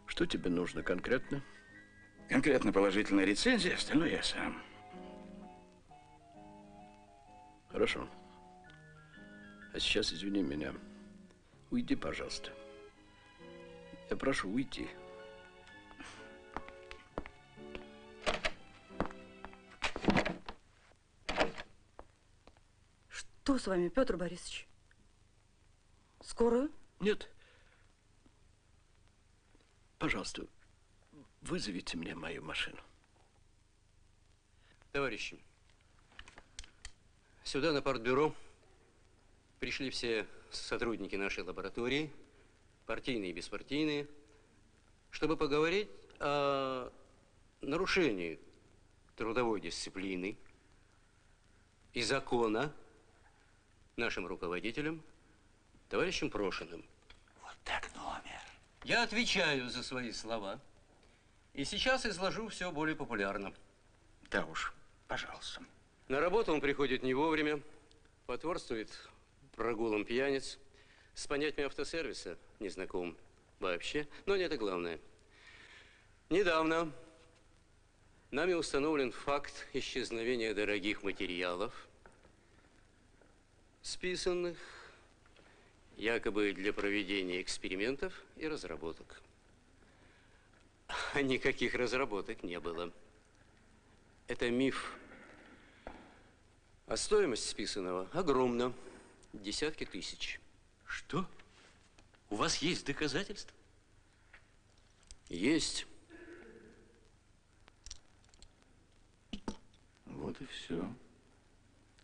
Что тебе нужно конкретно? Конкретно положительная рецензия, остальное я сам. Хорошо. А сейчас извини меня. Уйди, пожалуйста. Я прошу уйти. Что с вами, Петр Борисович? Скорую? Нет. Пожалуйста, вызовите мне мою машину. Товарищи, сюда на партбюро пришли все сотрудники нашей лаборатории, партийные и беспартийные, чтобы поговорить о нарушении трудовой дисциплины и закона нашим руководителем, товарищем Прошиным. Вот так номер. Я отвечаю за свои слова и сейчас изложу все более популярно. Да уж, пожалуйста. На работу он приходит не вовремя, потворствует прогулам пьяниц, с понятиями автосервиса не знаком вообще, но не это главное. Недавно нами установлен факт исчезновения дорогих материалов, списанных якобы для проведения экспериментов и разработок. А никаких разработок не было. Это миф. А стоимость списанного огромна. Десятки тысяч. Что? У вас есть доказательства? Есть. Вот и все.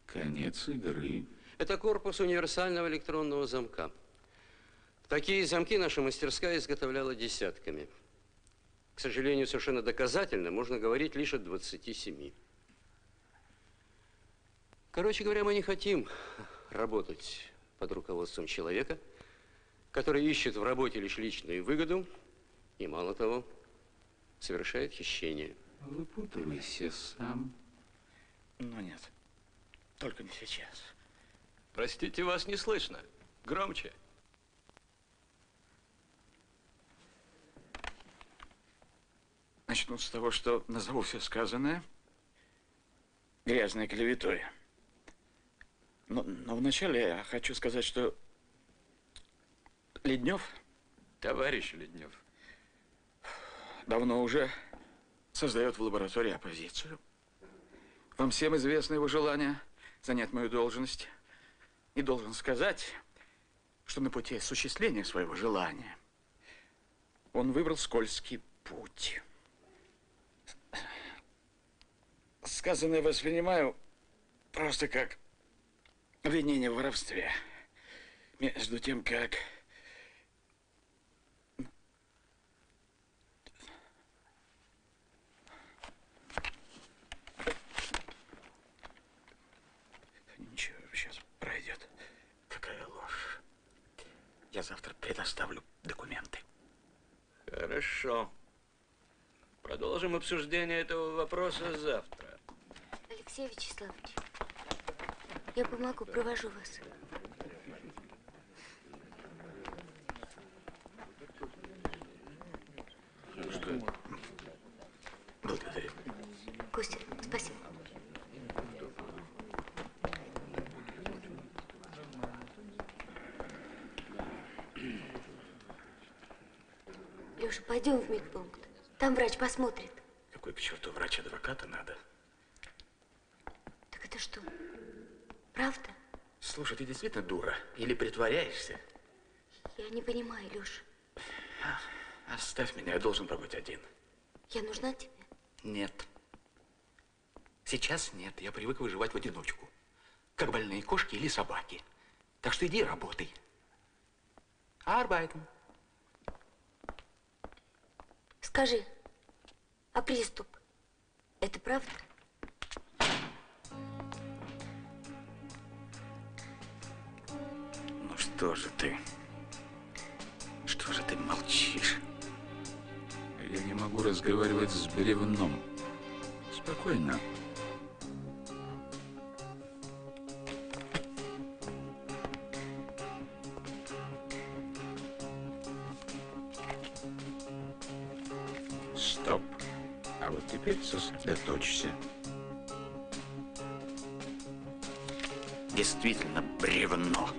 Конец игры. Это корпус универсального электронного замка. Такие замки наша мастерская изготовляла десятками. К сожалению, совершенно доказательно можно говорить лишь о 27. Короче говоря, мы не хотим работать под руководством человека, который ищет в работе лишь личную выгоду и, мало того, совершает хищение. Выпутывайся сам. Ну нет, только не сейчас. Простите, вас не слышно. Громче. Начну с того, что назову все сказанное грязной клеветой. Но вначале я хочу сказать, что Леднев, товарищ Леднев, давно уже создает в лаборатории оппозицию. Вам всем известно его желание занять мою должность. И должен сказать, что на пути осуществления своего желания он выбрал скользкий путь. Сказанное воспринимаю просто как обвинение в воровстве. Между тем, как... Ничего, сейчас пройдет. Какая ложь. Я завтра предоставлю документы. Хорошо. Продолжим обсуждение этого вопроса завтра. Алексей Вячеславович, я помогу, провожу вас. Что? Благодарю. Костя, спасибо. Леша, пойдем в медпункт. Там врач посмотрит. Какой к черту врач, адвоката надо? Так это что, правда? Слушай, ты действительно дура? Или притворяешься? Я не понимаю, Леша. Оставь меня, я должен побыть один. Я нужна тебе? Нет. Сейчас нет. Я привык выживать в одиночку. Как больные кошки или собаки. Так что иди работай. Arbeiten. Скажи, а приступ – это правда? Ну что же ты? Что же ты молчишь? Я не могу разговаривать с бревном. Спокойно. Стоп. А вот теперь сосредоточься. Действительно бревно.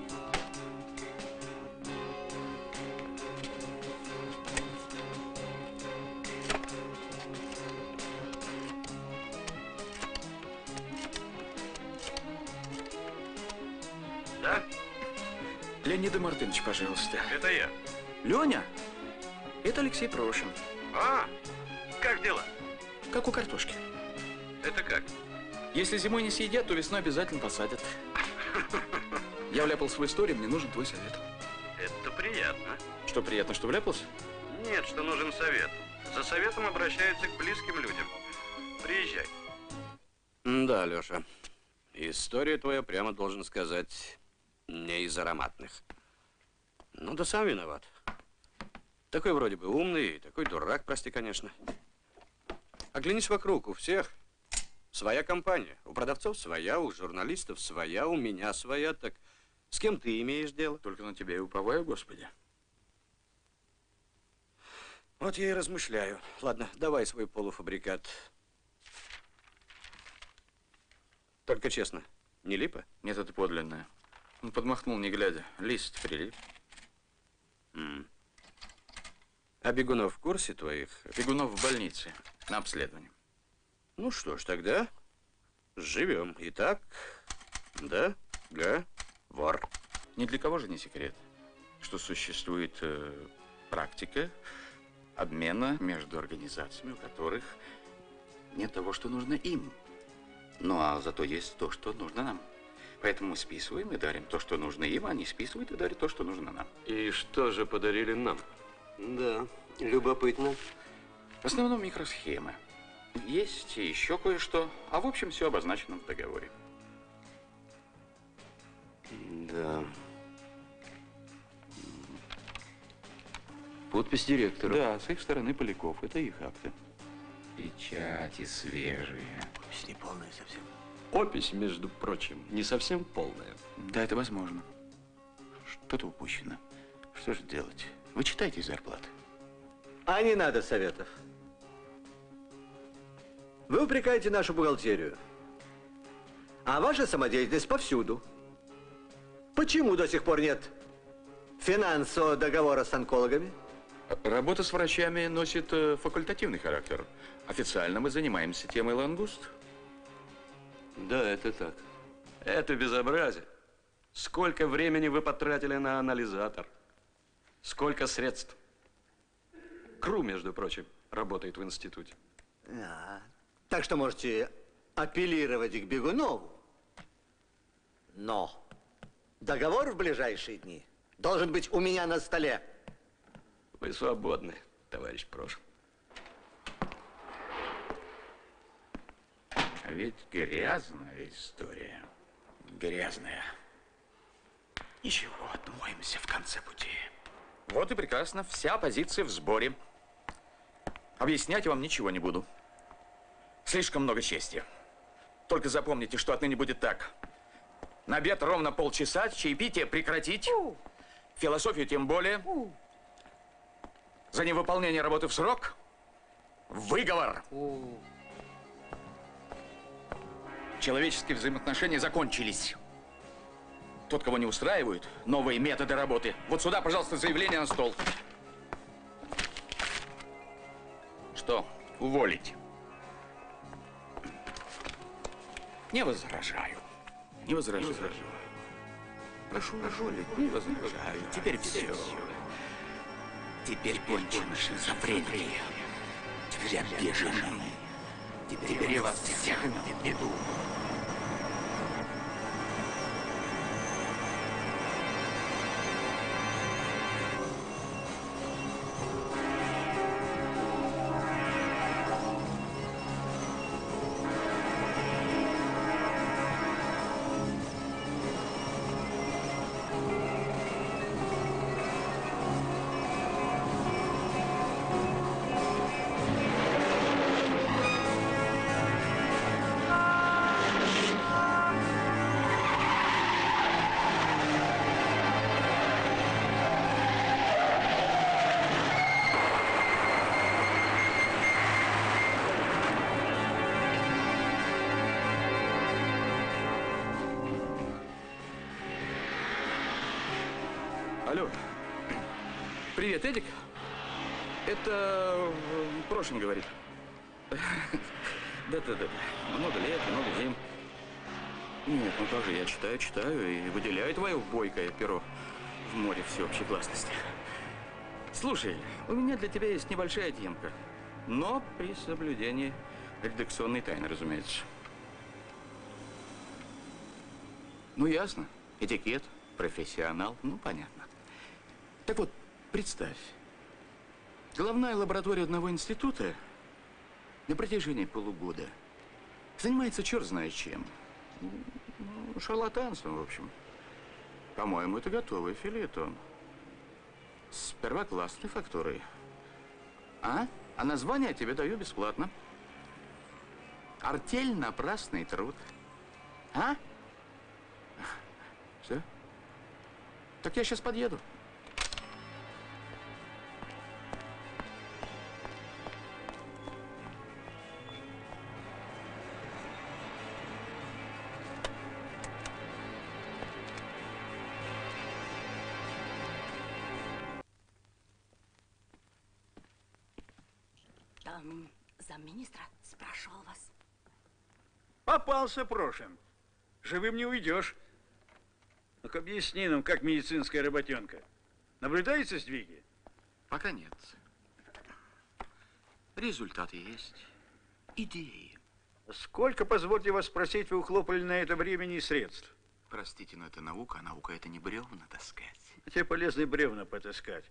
Да? Леонид Мартынович, пожалуйста. Это я. Леня, это Алексей Прошин. А, как дела? Как у картошки. Это как? Если зимой не съедят, то весной обязательно посадят. Я вляпался в историю, мне нужен твой совет. Это приятно. Что приятно, что вляпался? Нет, что нужен совет. За советом обращаются к близким людям. Приезжай. Да, Леша. История твоя, прямо должен сказать, не из ароматных. Ну да сам виноват. Такой вроде бы умный, такой дурак, прости, конечно. Оглянись вокруг, у всех своя компания. У продавцов своя, у журналистов своя, у меня своя. Так с кем ты имеешь дело? Только на тебя и уповаю, Господи. Вот я и размышляю. Ладно, давай свой полуфабрикат. Только честно, не липа? Нет, это подлинное. Он подмахнул, не глядя. Лист прилип. А Бегунов в курсе твоих? Бегунов в больнице на обследовании. Ну что ж, тогда живем. Итак, договор. Ни для кого же не секрет, что существует практика обмена между организациями, у которых нет того, что нужно им. Ну, а зато есть то, что нужно нам. Поэтому мы списываем и дарим то, что нужно им, а они списывают и дарят то, что нужно нам. И что же подарили нам? Да, любопытно. В основном микросхемы. Есть и еще кое-что, а в общем все обозначено в договоре. Да. Подпись директора. Да, с их стороны Поляков. Это их акты. Печати свежие. Опись не полная совсем. Опись, между прочим, не совсем полная. Да, это возможно. Что-то упущено. Что же делать? Вы читаете зарплаты? А не надо советов. Вы упрекаете нашу бухгалтерию. А ваша самодеятельность повсюду. Почему до сих пор нет финансового договора с онкологами? Работа с врачами носит факультативный характер. Официально мы занимаемся темой лангуст. Да, это так. Это безобразие. Сколько времени вы потратили на анализатор? Сколько средств? КРУ, между прочим, работает в институте. Так что можете апеллировать к Бегунову. Но договор в ближайшие дни должен быть у меня на столе. Вы свободны, товарищ Прошин. А ведь грязная история. Грязная. Ничего, отмоемся в конце пути. Вот и прекрасно. Вся оппозиция в сборе. Объяснять вам ничего не буду. Слишком много чести. Только запомните, что отныне будет так. На обед ровно полчаса, чаепитие прекратить. Философию тем более. За невыполнение работы в срок выговор. Человеческие взаимоотношения закончились. Тот, кого не устраивают, новые методы работы. Вот сюда, пожалуйста, заявление на стол. Что? Уволить? Не возражаю. Не возражаю. Прошу уволить. Не возражаю. Теперь все. Теперь кончено шизофрения. Теперь обижены. Теперь я вас всех веду. Алло. Привет, Эдик. Это Прошин говорит. Да-да-да. Много лет, много зим. Нет, ну тоже я читаю и выделяю твое бойкое перо в море всеобщей гласности. Слушай, у меня для тебя есть небольшая темка, но при соблюдении редакционной тайны, разумеется. Ну, ясно. Этикет, профессионал, ну, понятно. Так вот, представь, головная лаборатория одного института на протяжении полугода занимается черт знает чем. Ну, шарлатанством, в общем. По-моему, это готовый фельетон. С первоклассной фактурой. А название тебе даю бесплатно. Артель напрасный труд. А? Все? Так я сейчас подъеду. Замминистра спрашивал вас. Попался Прошин. Живым не уйдешь. Ну-ка объясни нам, как медицинская работенка. Наблюдаются сдвиги? Пока нет. Результаты есть. Идеи. Сколько, позвольте вас спросить, вы ухлопали на это времени и средств? Простите, но это наука, а наука это не бревна таскать. Тебе полезно бревна потаскать.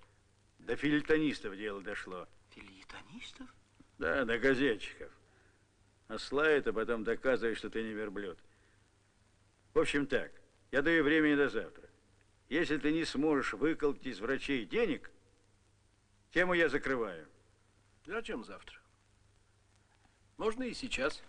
До филитонистов дело дошло. Филитонистов? Да, до газетчиков. Ославит, а потом доказывает, что ты не верблюд. В общем так, я даю времени до завтра. Если ты не сможешь выколотить из врачей денег, тему я закрываю. Зачем завтра? Можно и сейчас.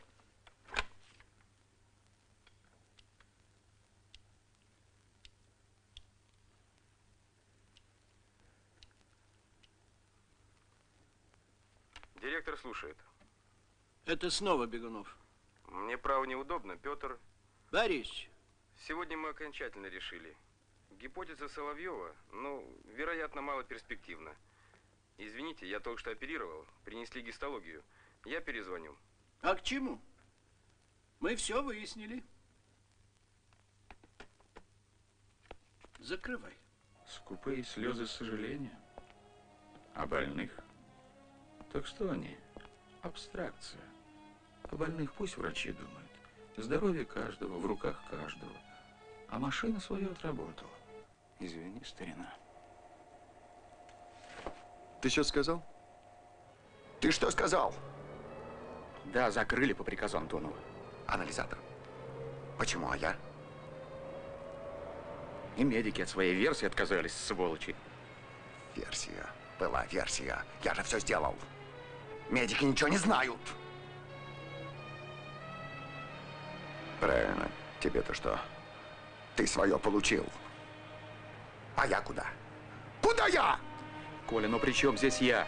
Директор слушает. Это снова Бегунов. Мне, право, неудобно, Петр. Борис. Сегодня мы окончательно решили. Гипотеза Соловьева, вероятно, малоперспективна. Извините, я только что оперировал, принесли гистологию. Я перезвоню. А к чему? Мы все выяснили. Закрывай. Скупые слезы сожаления. О больных? Так что они? Абстракция. О больных пусть врачи думают. Здоровье каждого в руках каждого. А машина свое отработала. Извини, старина. Ты что сказал? Ты что сказал? Да, закрыли по приказу Антонова. Анализатор. Почему, а я? И медики от своей версии отказались, сволочи. Версия. Была версия. Я же все сделал. Медики ничего не знают. Правильно. Тебе-то что? Ты свое получил. А я куда? Куда я? Коля, при чем здесь я?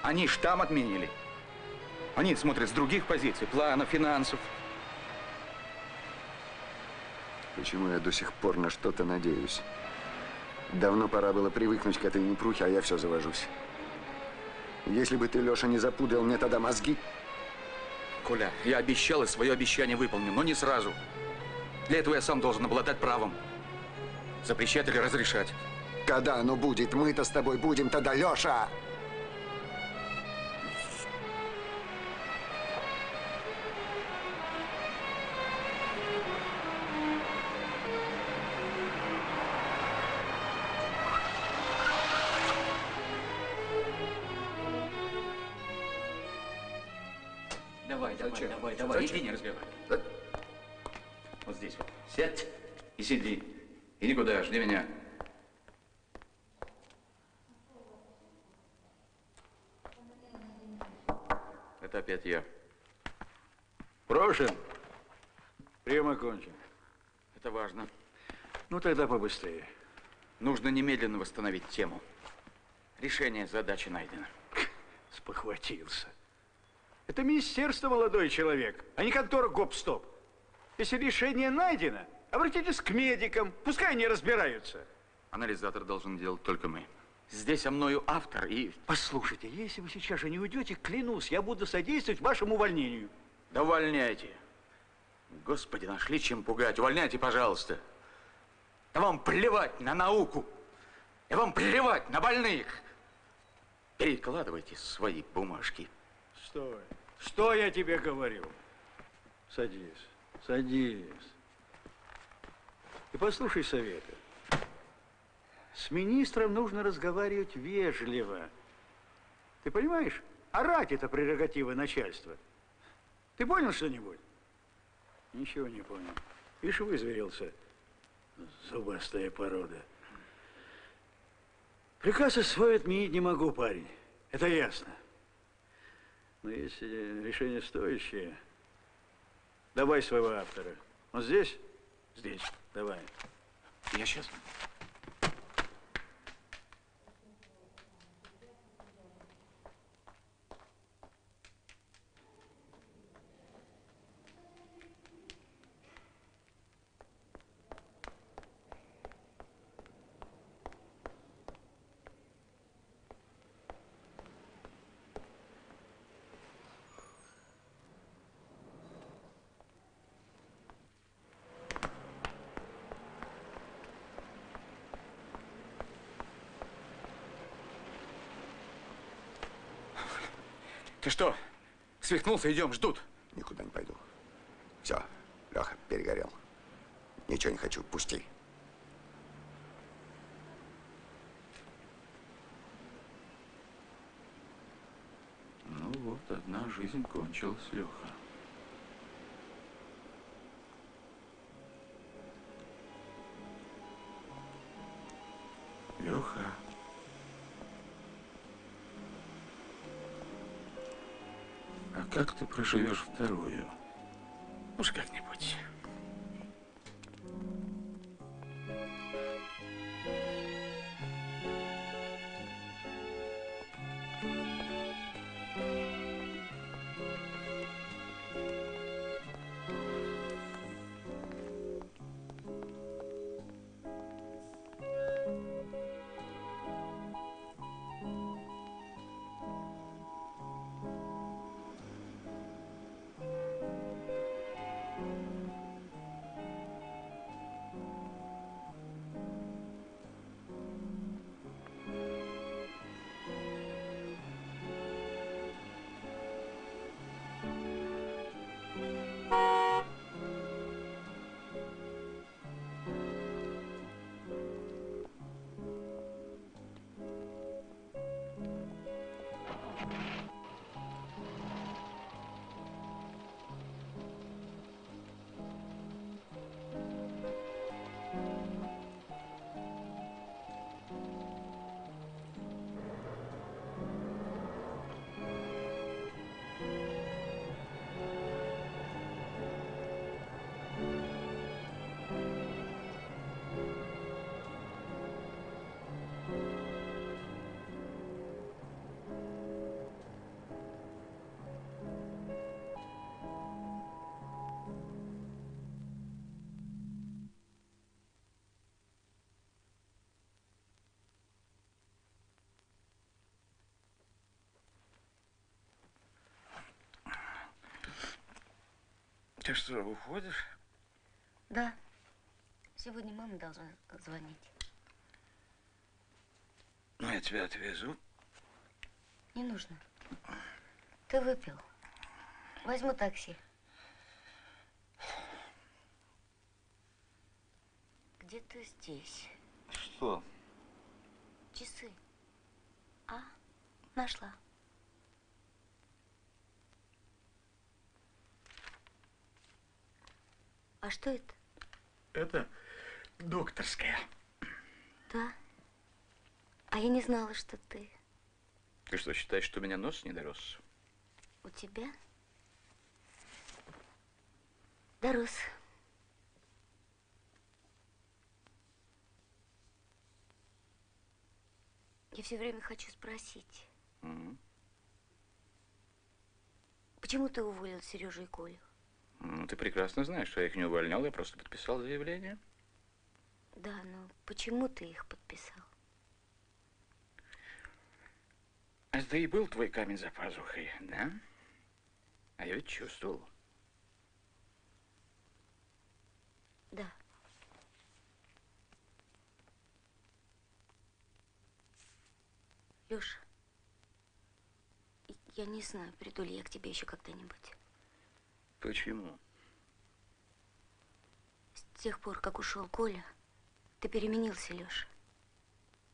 Они штамм отменили. Они смотрят с других позиций, плана, финансов. Почему я до сих пор на что-то надеюсь? Давно пора было привыкнуть к этой непрухе, а я все завожусь. Если бы ты, Леша, не запудрил мне тогда мозги... Коля, я обещал и свое обещание выполню, но не сразу. Для этого я сам должен обладать правом. Запрещать или разрешать. Когда оно будет? Мы-то с тобой будем тогда, Леша! Давай, иди, не разговаривай. Вот здесь вот. Сядь и сиди. И никуда, жди меня. Это опять я. Прошин. Прием окончен. Это важно. Ну, тогда побыстрее. Нужно немедленно восстановить тему. Решение задачи найдено. Спохватился. Это министерство, молодой человек, а не контора Гоп-Стоп. Если решение найдено, обратитесь к медикам, пускай они разбираются. Анализатор должен делать только мы. Здесь со мною автор и... Послушайте, если вы сейчас же не уйдете, клянусь, я буду содействовать вашему увольнению. Да увольняйте. Господи, нашли чем пугать. Увольняйте, пожалуйста. Да вам плевать на науку. И вам плевать на больных. Перекладывайте свои бумажки. Стой. Что я тебе говорю? Садись, садись. И послушай совета. С министром нужно разговаривать вежливо. Ты понимаешь? Орать – это прерогатива начальства. Ты понял что-нибудь? Ничего не понял. Видишь, вызверился. Зубастая порода. Приказ свой отменить не могу, парень. Это ясно. Но если решение стоящее, давай своего автора. Он здесь? Здесь. Давай. Я сейчас. Ты что, свихнулся? Идем, ждут. никуда не пойду. Все, Леха, перегорел. Ничего не хочу, пусти. Ну вот, одна жизнь кончилась, Леха. Леха. А как ты проживешь вторую? Уж как-нибудь. Ты что, уходишь? Да. Сегодня мама должна звонить. Ну, я тебя отвезу. Не нужно. Ты выпил. Возьму такси. Где-то здесь. Что? Часы. А, нашла. А что это? Это докторская. Да. А я не знала, что ты. Ты что, считаешь, что у меня нос не дорос? У тебя? Дорос. Я все время хочу спросить. Почему ты уволил Сережу и Колю? Ну, ты прекрасно знаешь, что я их не увольнял, я просто подписал заявление. Да, но почему ты их подписал? Это и был твой камень за пазухой, да? А я ведь чувствовал. Да. Лёша, я не знаю, приду ли я к тебе еще когда-нибудь. Почему? С тех пор, как ушел Коля, ты переменился, Лёша.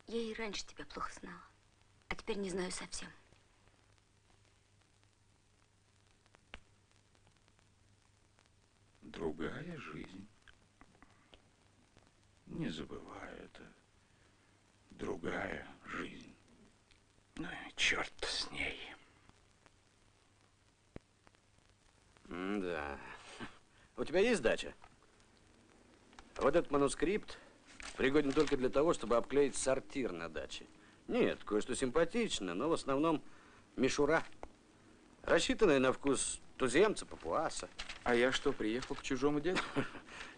Я и раньше тебя плохо знала, а теперь не знаю совсем. Другая жизнь. Не забывай это. Другая жизнь. Ну и черт с ней. Да. У тебя есть дача? Вот этот манускрипт пригоден только для того, чтобы обклеить сортир на даче. Нет, кое-что симпатично, но в основном мишура. Рассчитанная на вкус туземца, папуаса. А я что, приехал к чужому деду?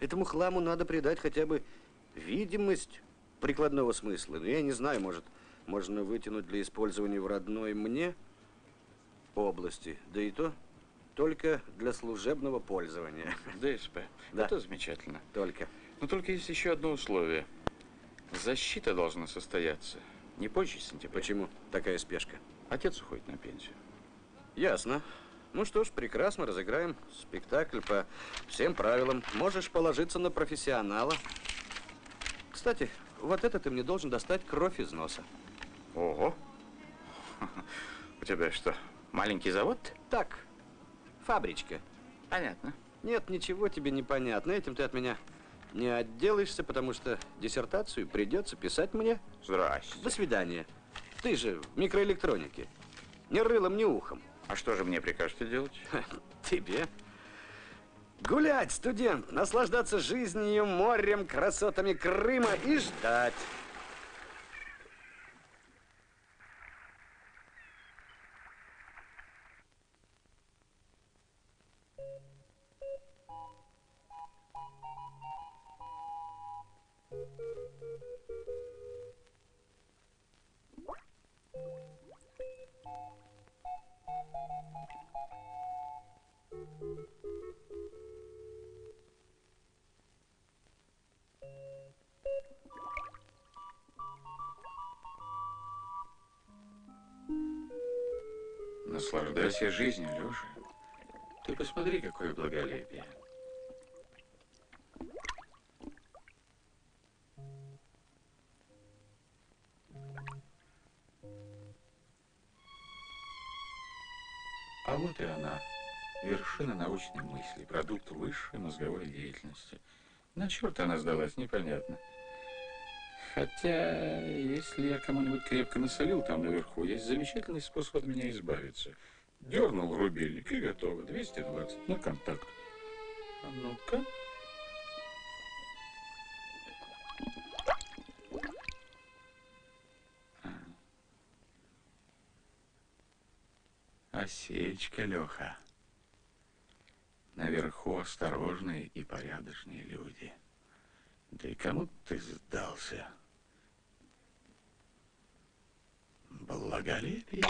Этому хламу надо придать хотя бы видимость прикладного смысла. Ну, я не знаю, может, можно вытянуть для использования в родной мне области. Да и то только для служебного пользования. ДСП. Да. Это замечательно. Только. Но только есть еще одно условие. Защита должна состояться не позже сентября. Почему такая спешка? Отец уходит на пенсию. Ясно. Ну что ж, прекрасно, разыграем спектакль по всем правилам. Можешь положиться на профессионала. Кстати, вот это ты мне должен достать кровь из носа. Ого! У тебя что, маленький завод? Так, фабричка. Понятно. Нет, ничего тебе не понятно. Этим ты от меня не отделаешься, потому что диссертацию придется писать мне. Здрасте. До свидания. Ты же в микроэлектронике. Ни рылом, ни ухом. А что же мне прикажете делать? Тебе? Гулять, студент, наслаждаться жизнью, морем, красотами Крыма и ждать. Наслаждайся жизнью, Леша. Ты посмотри, какое благолепие. А вот и она, вершина научной мысли, продукт высшей мозговой деятельности. На черт она сдалась, непонятно. Хотя, если я кому-нибудь крепко насолил там наверху, есть замечательный способ от меня избавиться. Дернул рубильник и готово. 220 на контакт. А ну-ка. Осечка, Леха. Наверху осторожные и порядочные люди. Да и кому ты сдался? Благолепие.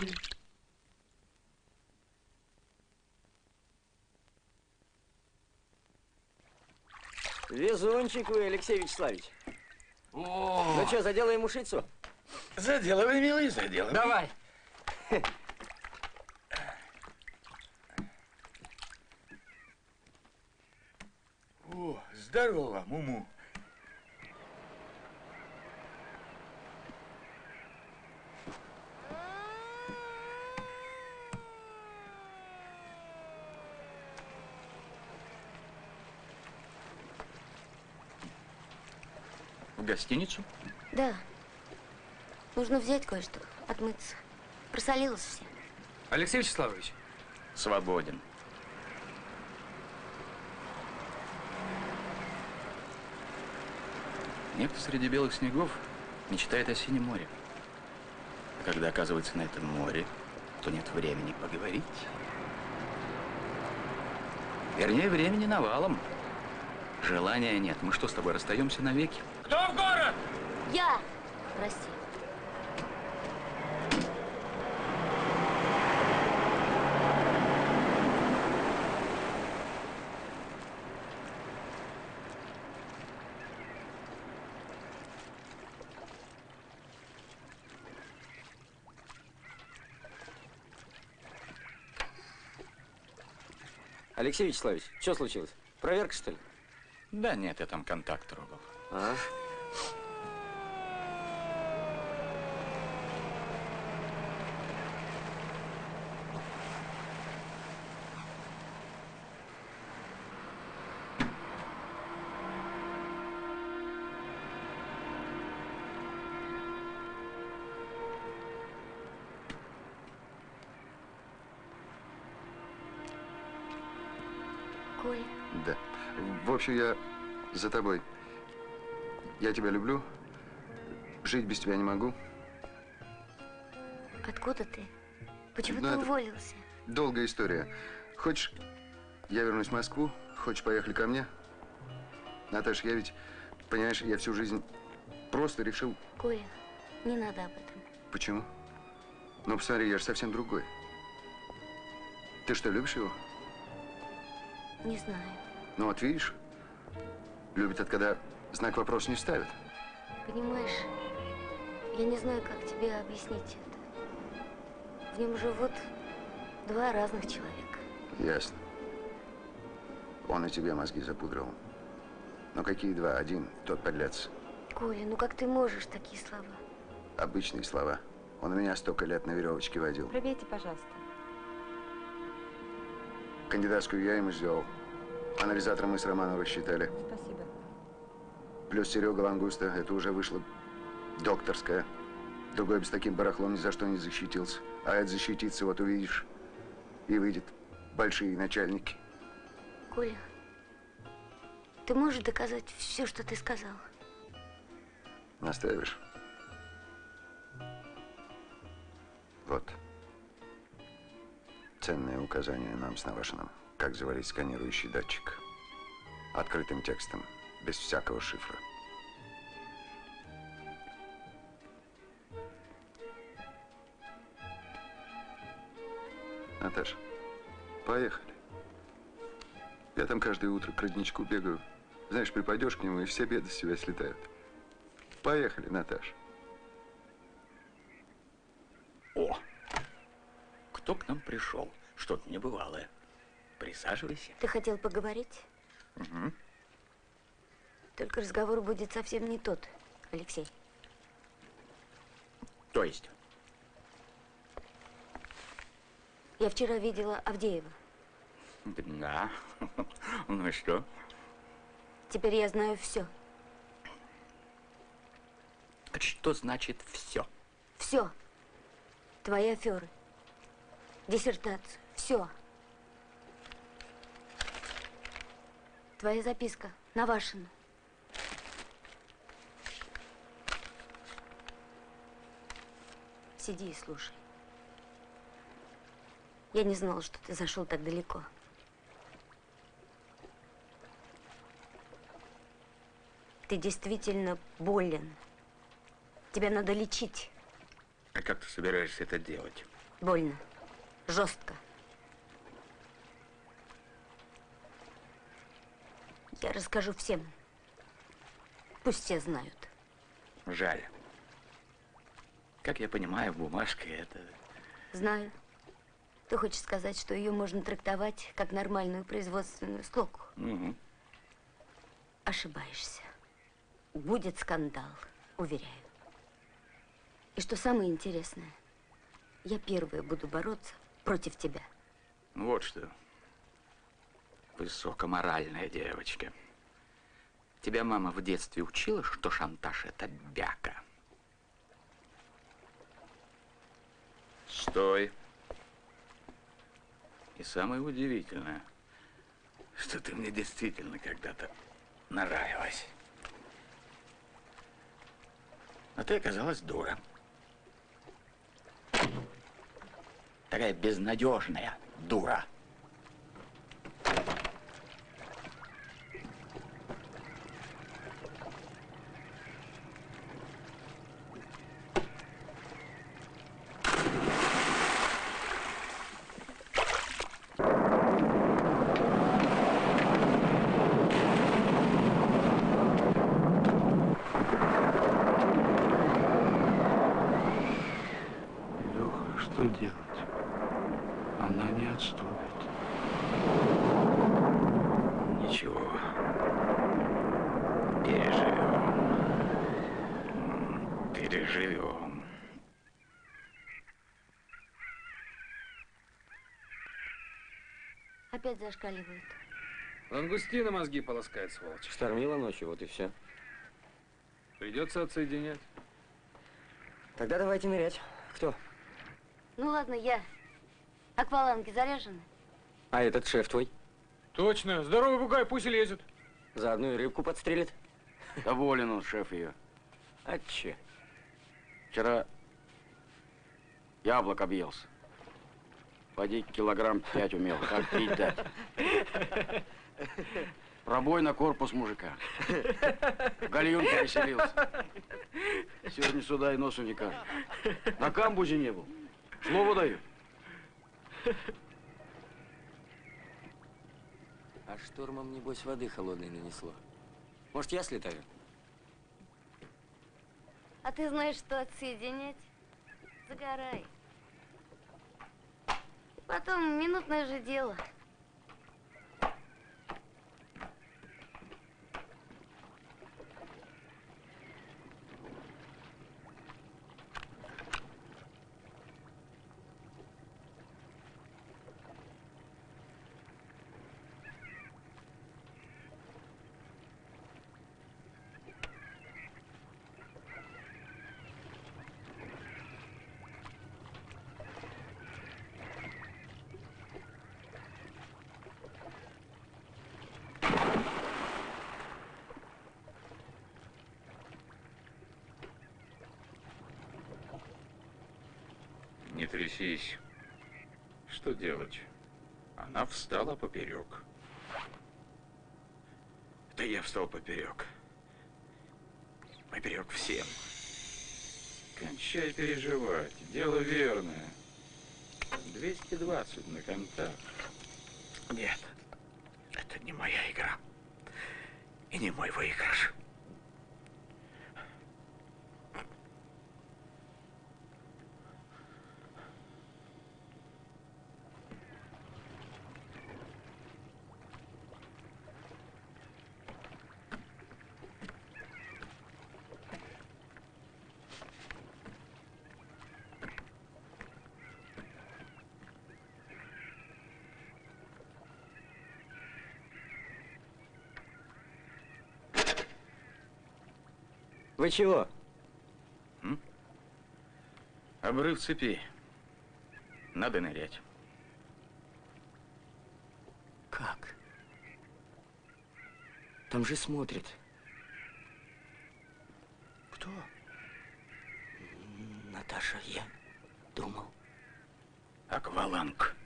Везунчик вы, Алексей Вячеславович. О! Ну что, заделаем ушицу? Заделывай, милый, заделывай. Давай. О, здорово, Муму. В гостиницу? Да. Нужно взять кое-что, отмыться. Просолилась все. Алексей Вячеславович. Свободен. Некто среди белых снегов мечтает о синем море. А когда оказывается на этом море, то нет времени поговорить. Вернее, времени навалом. Желания нет. Мы что, с тобой расстаемся навеки? Кто в город? Я! Прости. Алексей Вячеславович, что случилось? Проверка, что ли? Да нет, я там контакт трогал. А? Коля. Да. В общем, я за тобой. Я тебя люблю. Жить без тебя не могу. Откуда ты? Почему Ну, ты это уволился? Долгая история. Хочешь, я вернусь в Москву? Хочешь, поехали ко мне? Наташа, я ведь, понимаешь, я всю жизнь просто решил... Коля, не надо об этом. Почему? Ну, посмотри, я же совсем другой. Ты что, любишь его? Не знаю. Ну, вот видишь, любит это, когда знак вопроса не ставят. Понимаешь, я не знаю, как тебе объяснить это. В нем живут два разных человека. Ясно. Он и тебе мозги запудрил. Но какие два? Один, тот подлец. Коля, ну как ты можешь такие слова? Обычные слова. Он меня столько лет на веревочке водил. Пробейте, пожалуйста. Кандидатскую я ему сделал. Анализатор мы с Романом рассчитали. Спасибо. Плюс Серега Лангуста. Это уже вышло докторская. Другой бы с таким барахлом ни за что не защитился. А это защититься, вот увидишь. И выйдет большие начальники. Коля, ты можешь доказать все, что ты сказал? Настаиваешь? Вот. Ценное указание нам с Навашиным. Как заварить сканирующий датчик. Открытым текстом, без всякого шифра. Наташа, поехали. Я там каждое утро к родничку бегаю. Знаешь, припадешь к нему, и все беды с себя слетают. Поехали, Наташа. О, кто к нам пришел? Что-то небывалое. Присаживайся. Ты хотел поговорить? Угу. Только разговор будет совсем не тот, Алексей. То есть? Я вчера видела Авдеева. Да. Ну и что? Теперь я знаю все. Что значит все? Все. Твои аферы. Диссертацию. Все. Твоя записка Навашину. Сиди и слушай. Я не знала, что ты зашел так далеко. Ты действительно болен. Тебя надо лечить. А как ты собираешься это делать? Больно. Жестко. Я расскажу всем. Пусть все знают. Жаль. Как я понимаю, бумажка это... Знаю. Ты хочешь сказать, что ее можно трактовать как нормальную производственную склоку? Угу. Ошибаешься. Будет скандал, уверяю. И что самое интересное, я первая буду бороться против тебя. Вот что. Высокоморальная девочка. Тебя мама в детстве учила, что шантаж – это бяка? Стой. И самое удивительное, что ты мне действительно когда-то нравилась. А ты оказалась дура. Такая безнадежная дура. Что делать? Она не отступит. Ничего. Переживем. Переживем. Опять зашкаливают. Лангустина мозги полоскает, сволочь. Штормила ночью, вот и все. Придется отсоединять. Тогда давайте нырять. Кто? Ну ладно, я. Акваланги заряжены? А этот шеф твой? Точно. Здоровый бугай, пусть и лезет. Заодно и рыбку подстрелит. Доволен он, шеф ее. А че? Вчера яблок объелся. Поди килограмм 5 умел. Как пить дать? Пробой на корпус мужика. В гальюн переселился. Сегодня сюда и носу не кажет. На камбузе не был. Слово даю. А штормом, небось, воды холодной нанесло. Может, я слетаю? А ты знаешь, что отсоединять? Загорай. Потом минутное же дело. Не трясись. Что делать? Она встала поперек. Да я встал поперек. Поперек всем. Кончай переживать. Дело верное. 220 на контакт. Нет, это не моя игра. И не мой выигрыш. Вы чего? Обрыв цепи. Надо нырять. Как? Там же смотрит. Кто? Наташа, я думал. Акваланг.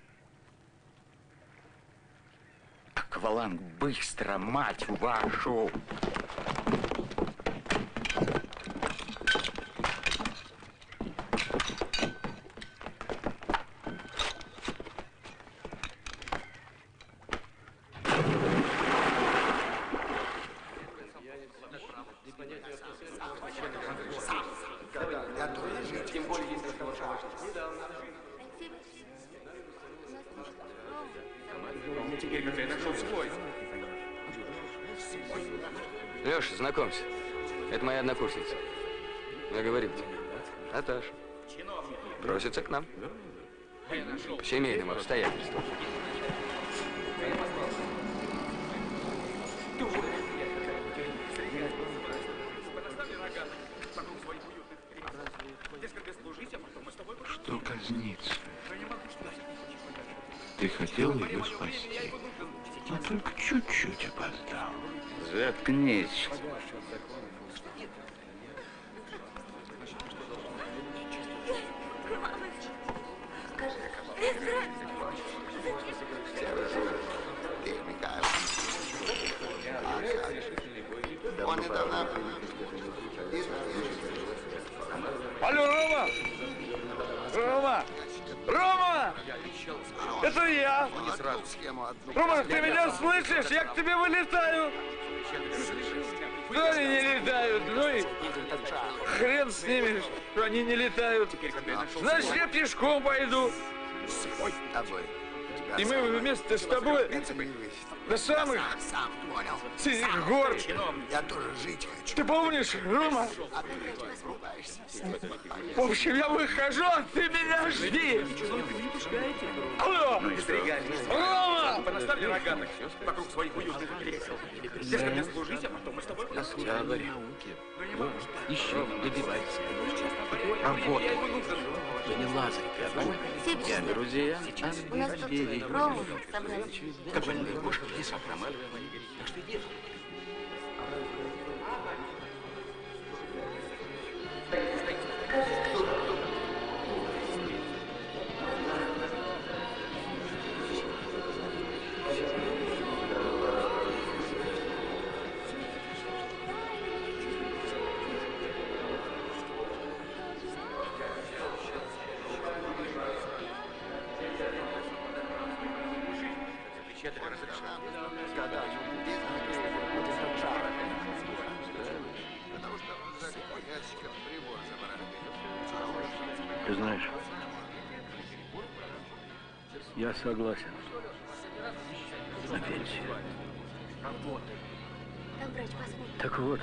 Акваланг, быстро, мать вашу! Леша, знакомься. Это моя однокурсница. Я говорил тебе. Наташа. Просится к нам. По семейным обстоятельствам. Что казниться? Ты хотел ее спасти, но только чуть-чуть опоздал. Заткнись. Он недавно... Алло, Рома! Рома! Рома! Это я! Рома, ты меня слышишь? Я к тебе вылетаю! Что они не летают? Ну и хрен с ними, что они не летают. Значит, я пешком пойду. И мы вместе с тобой до самых синих гор. Я тоже жить хочу. Ты помнишь, Рома? В общем, я выхожу, а ты меня жди. Алло! Рома! Понаставили рогатых вокруг своих уютных кресел. Здесь ко мне служить, а потом мы с тобой... Октябрь. Еще добивайся. Работай. Да не лазай, ты. Я друзья. У нас тут Рому собрались. Как больные кошки в лесах промаливаем. Так что иди. Ты знаешь, я согласен на пенсию. Там врач посмотрит. Так вот,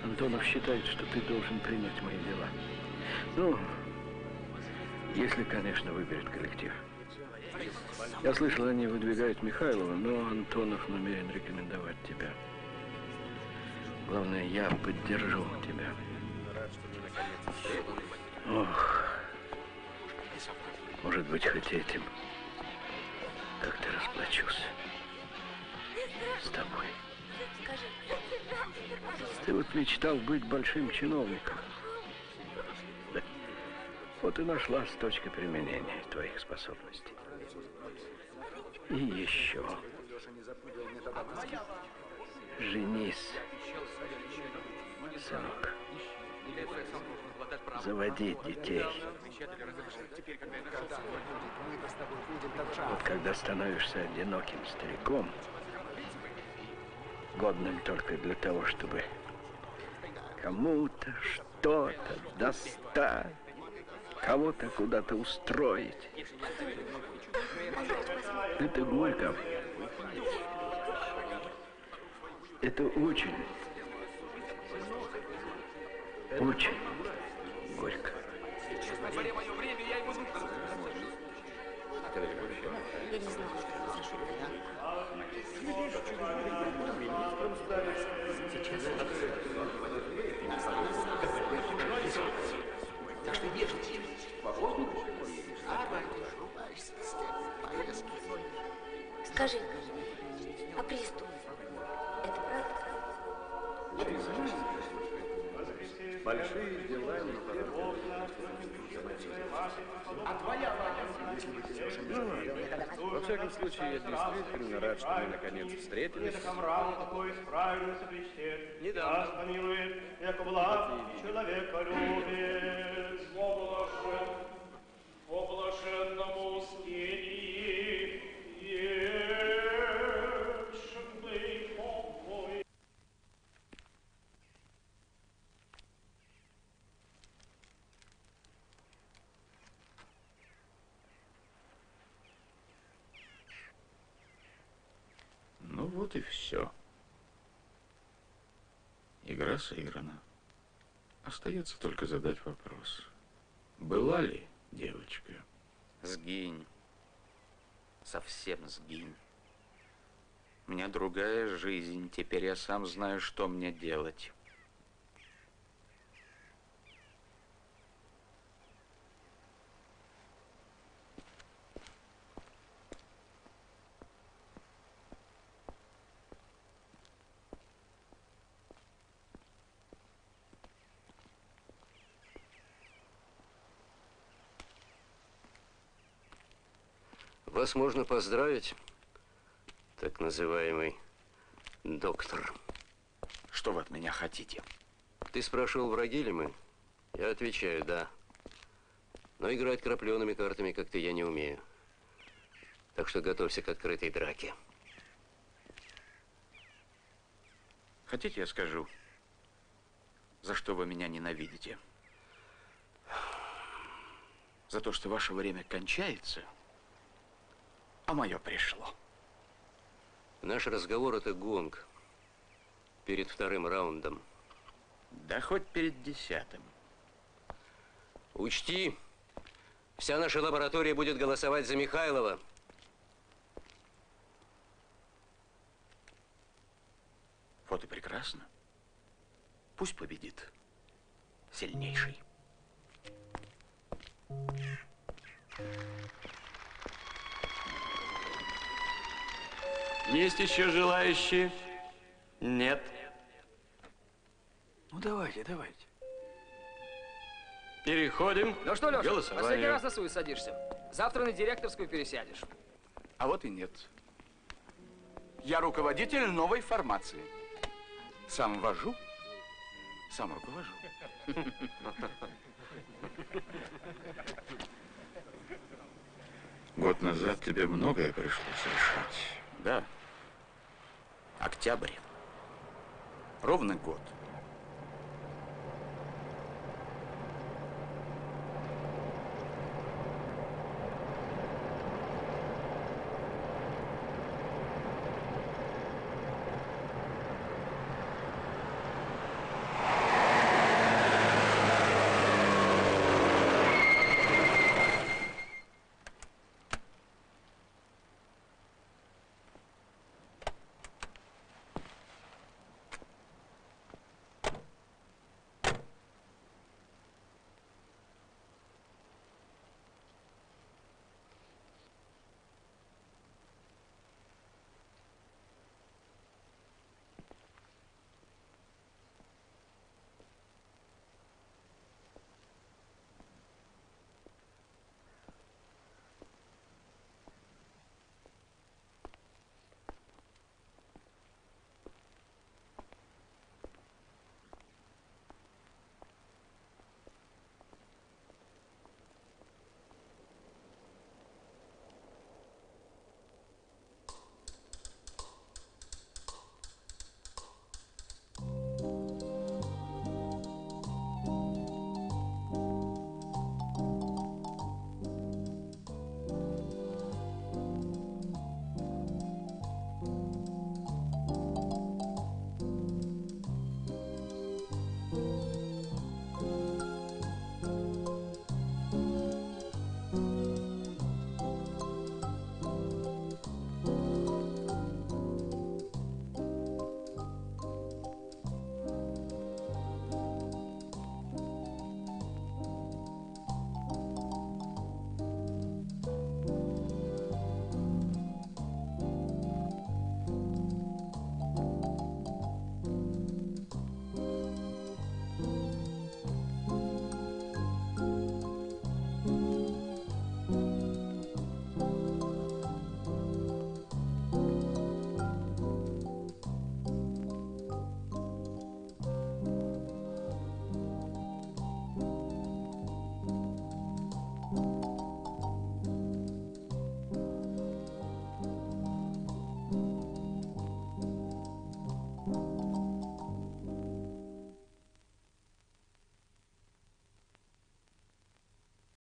Антонов считает, что ты должен принять мои дела. Ну, если, конечно, выберет коллектив. Я слышал, они выдвигают Михайлова, но Антонов намерен рекомендовать тебя. Главное, я поддержу тебя. Ох, может быть, хоть этим как-то расплачусь с тобой. Ты вот мечтал быть большим чиновником. Вот и нашлась точка применения твоих способностей. И еще. Женись, сынок. Заводи детей. Вот когда становишься одиноким стариком, годным только для того, чтобы кому-то что-то достать, кого-то куда-то устроить. Это горько. Это очень горько. Я не знаю. Так что ешьте. Скажи, а приступ – это правда? Большие дела не Во всяком случае, я действительно рад, что мы наконец встретились. Недавно. Ну вот и все. Игра сыграна. Остается только задать вопрос. Была ли девочка? Сгинь. Совсем сгинь. У меня другая жизнь. Теперь я сам знаю, что мне делать. Вас можно поздравить, так называемый доктор. Что вы от меня хотите? Ты спрашивал, враги ли мы? Я отвечаю, да. Но играть крапленными картами, как ты, я не умею. Так что готовься к открытой драке. Хотите, я скажу, за что вы меня ненавидите? За то, что ваше время кончается, а мое пришло. Наш разговор – это гонг перед вторым раундом. Да хоть перед 10-м. Учти, вся наша лаборатория будет голосовать за Михайлова. Вот и прекрасно. Пусть победит сильнейший. Есть еще желающие? Нет. Ну, давайте. Переходим. Ну что, Леша, голосованию. последний раз на свою садишься. Завтра на директорскую пересядешь. А вот и нет. Я руководитель новой формации. Сам вожу, сам руковожу. Год назад тебе многое пришлось решать. Да. Октябрь. Ровно год.